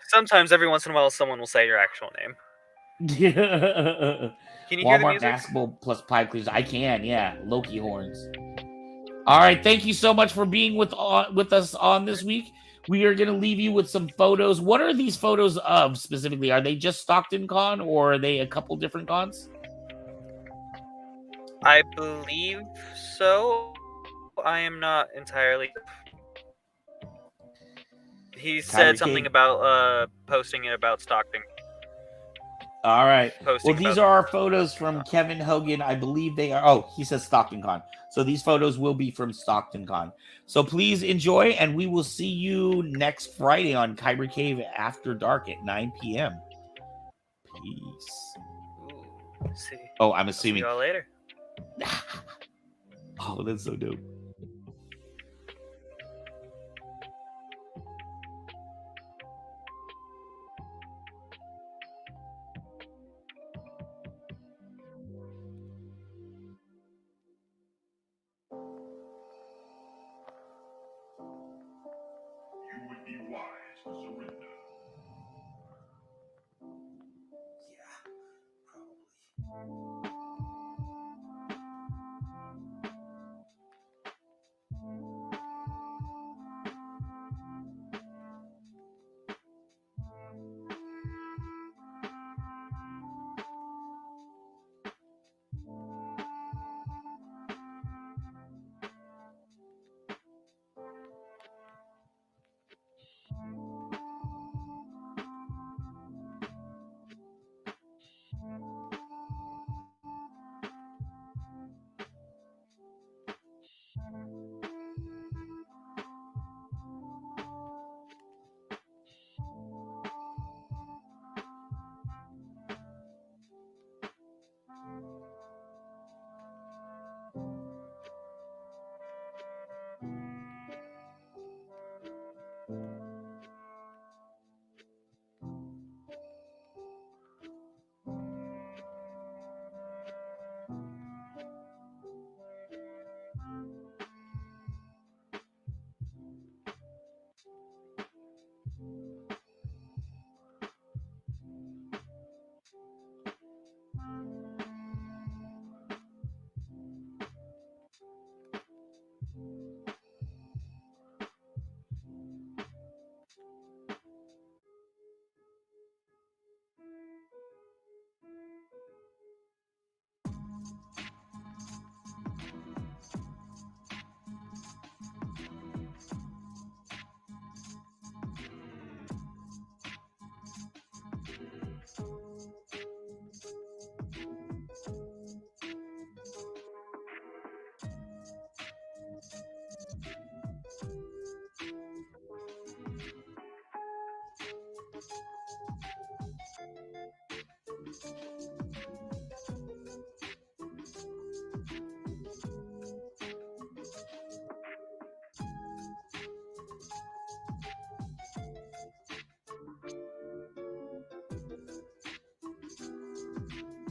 sometimes every once in a while someone will say your actual name. Can you hear the music? Basketball plus pipe cleaners. I can, yeah. Loki horns. All right, thank you so much for being with us on this week. We are going to leave you with some photos. What are these photos of specifically? Are they just Stockton Con, or are they a couple different cons? I believe so. I am not entirely. He said something about posting it about Stockton. All right. Well, these are our photos from Kevin Hogan. I believe they are. Oh, he says Stockton Con. So these photos will be from Stockton Con. So please enjoy, and we will see you next Friday on Kyber Cave After Dark at 9 p.m. Peace. Ooh, see. Oh, I'm assuming. See y'all later. Oh, that's so dope.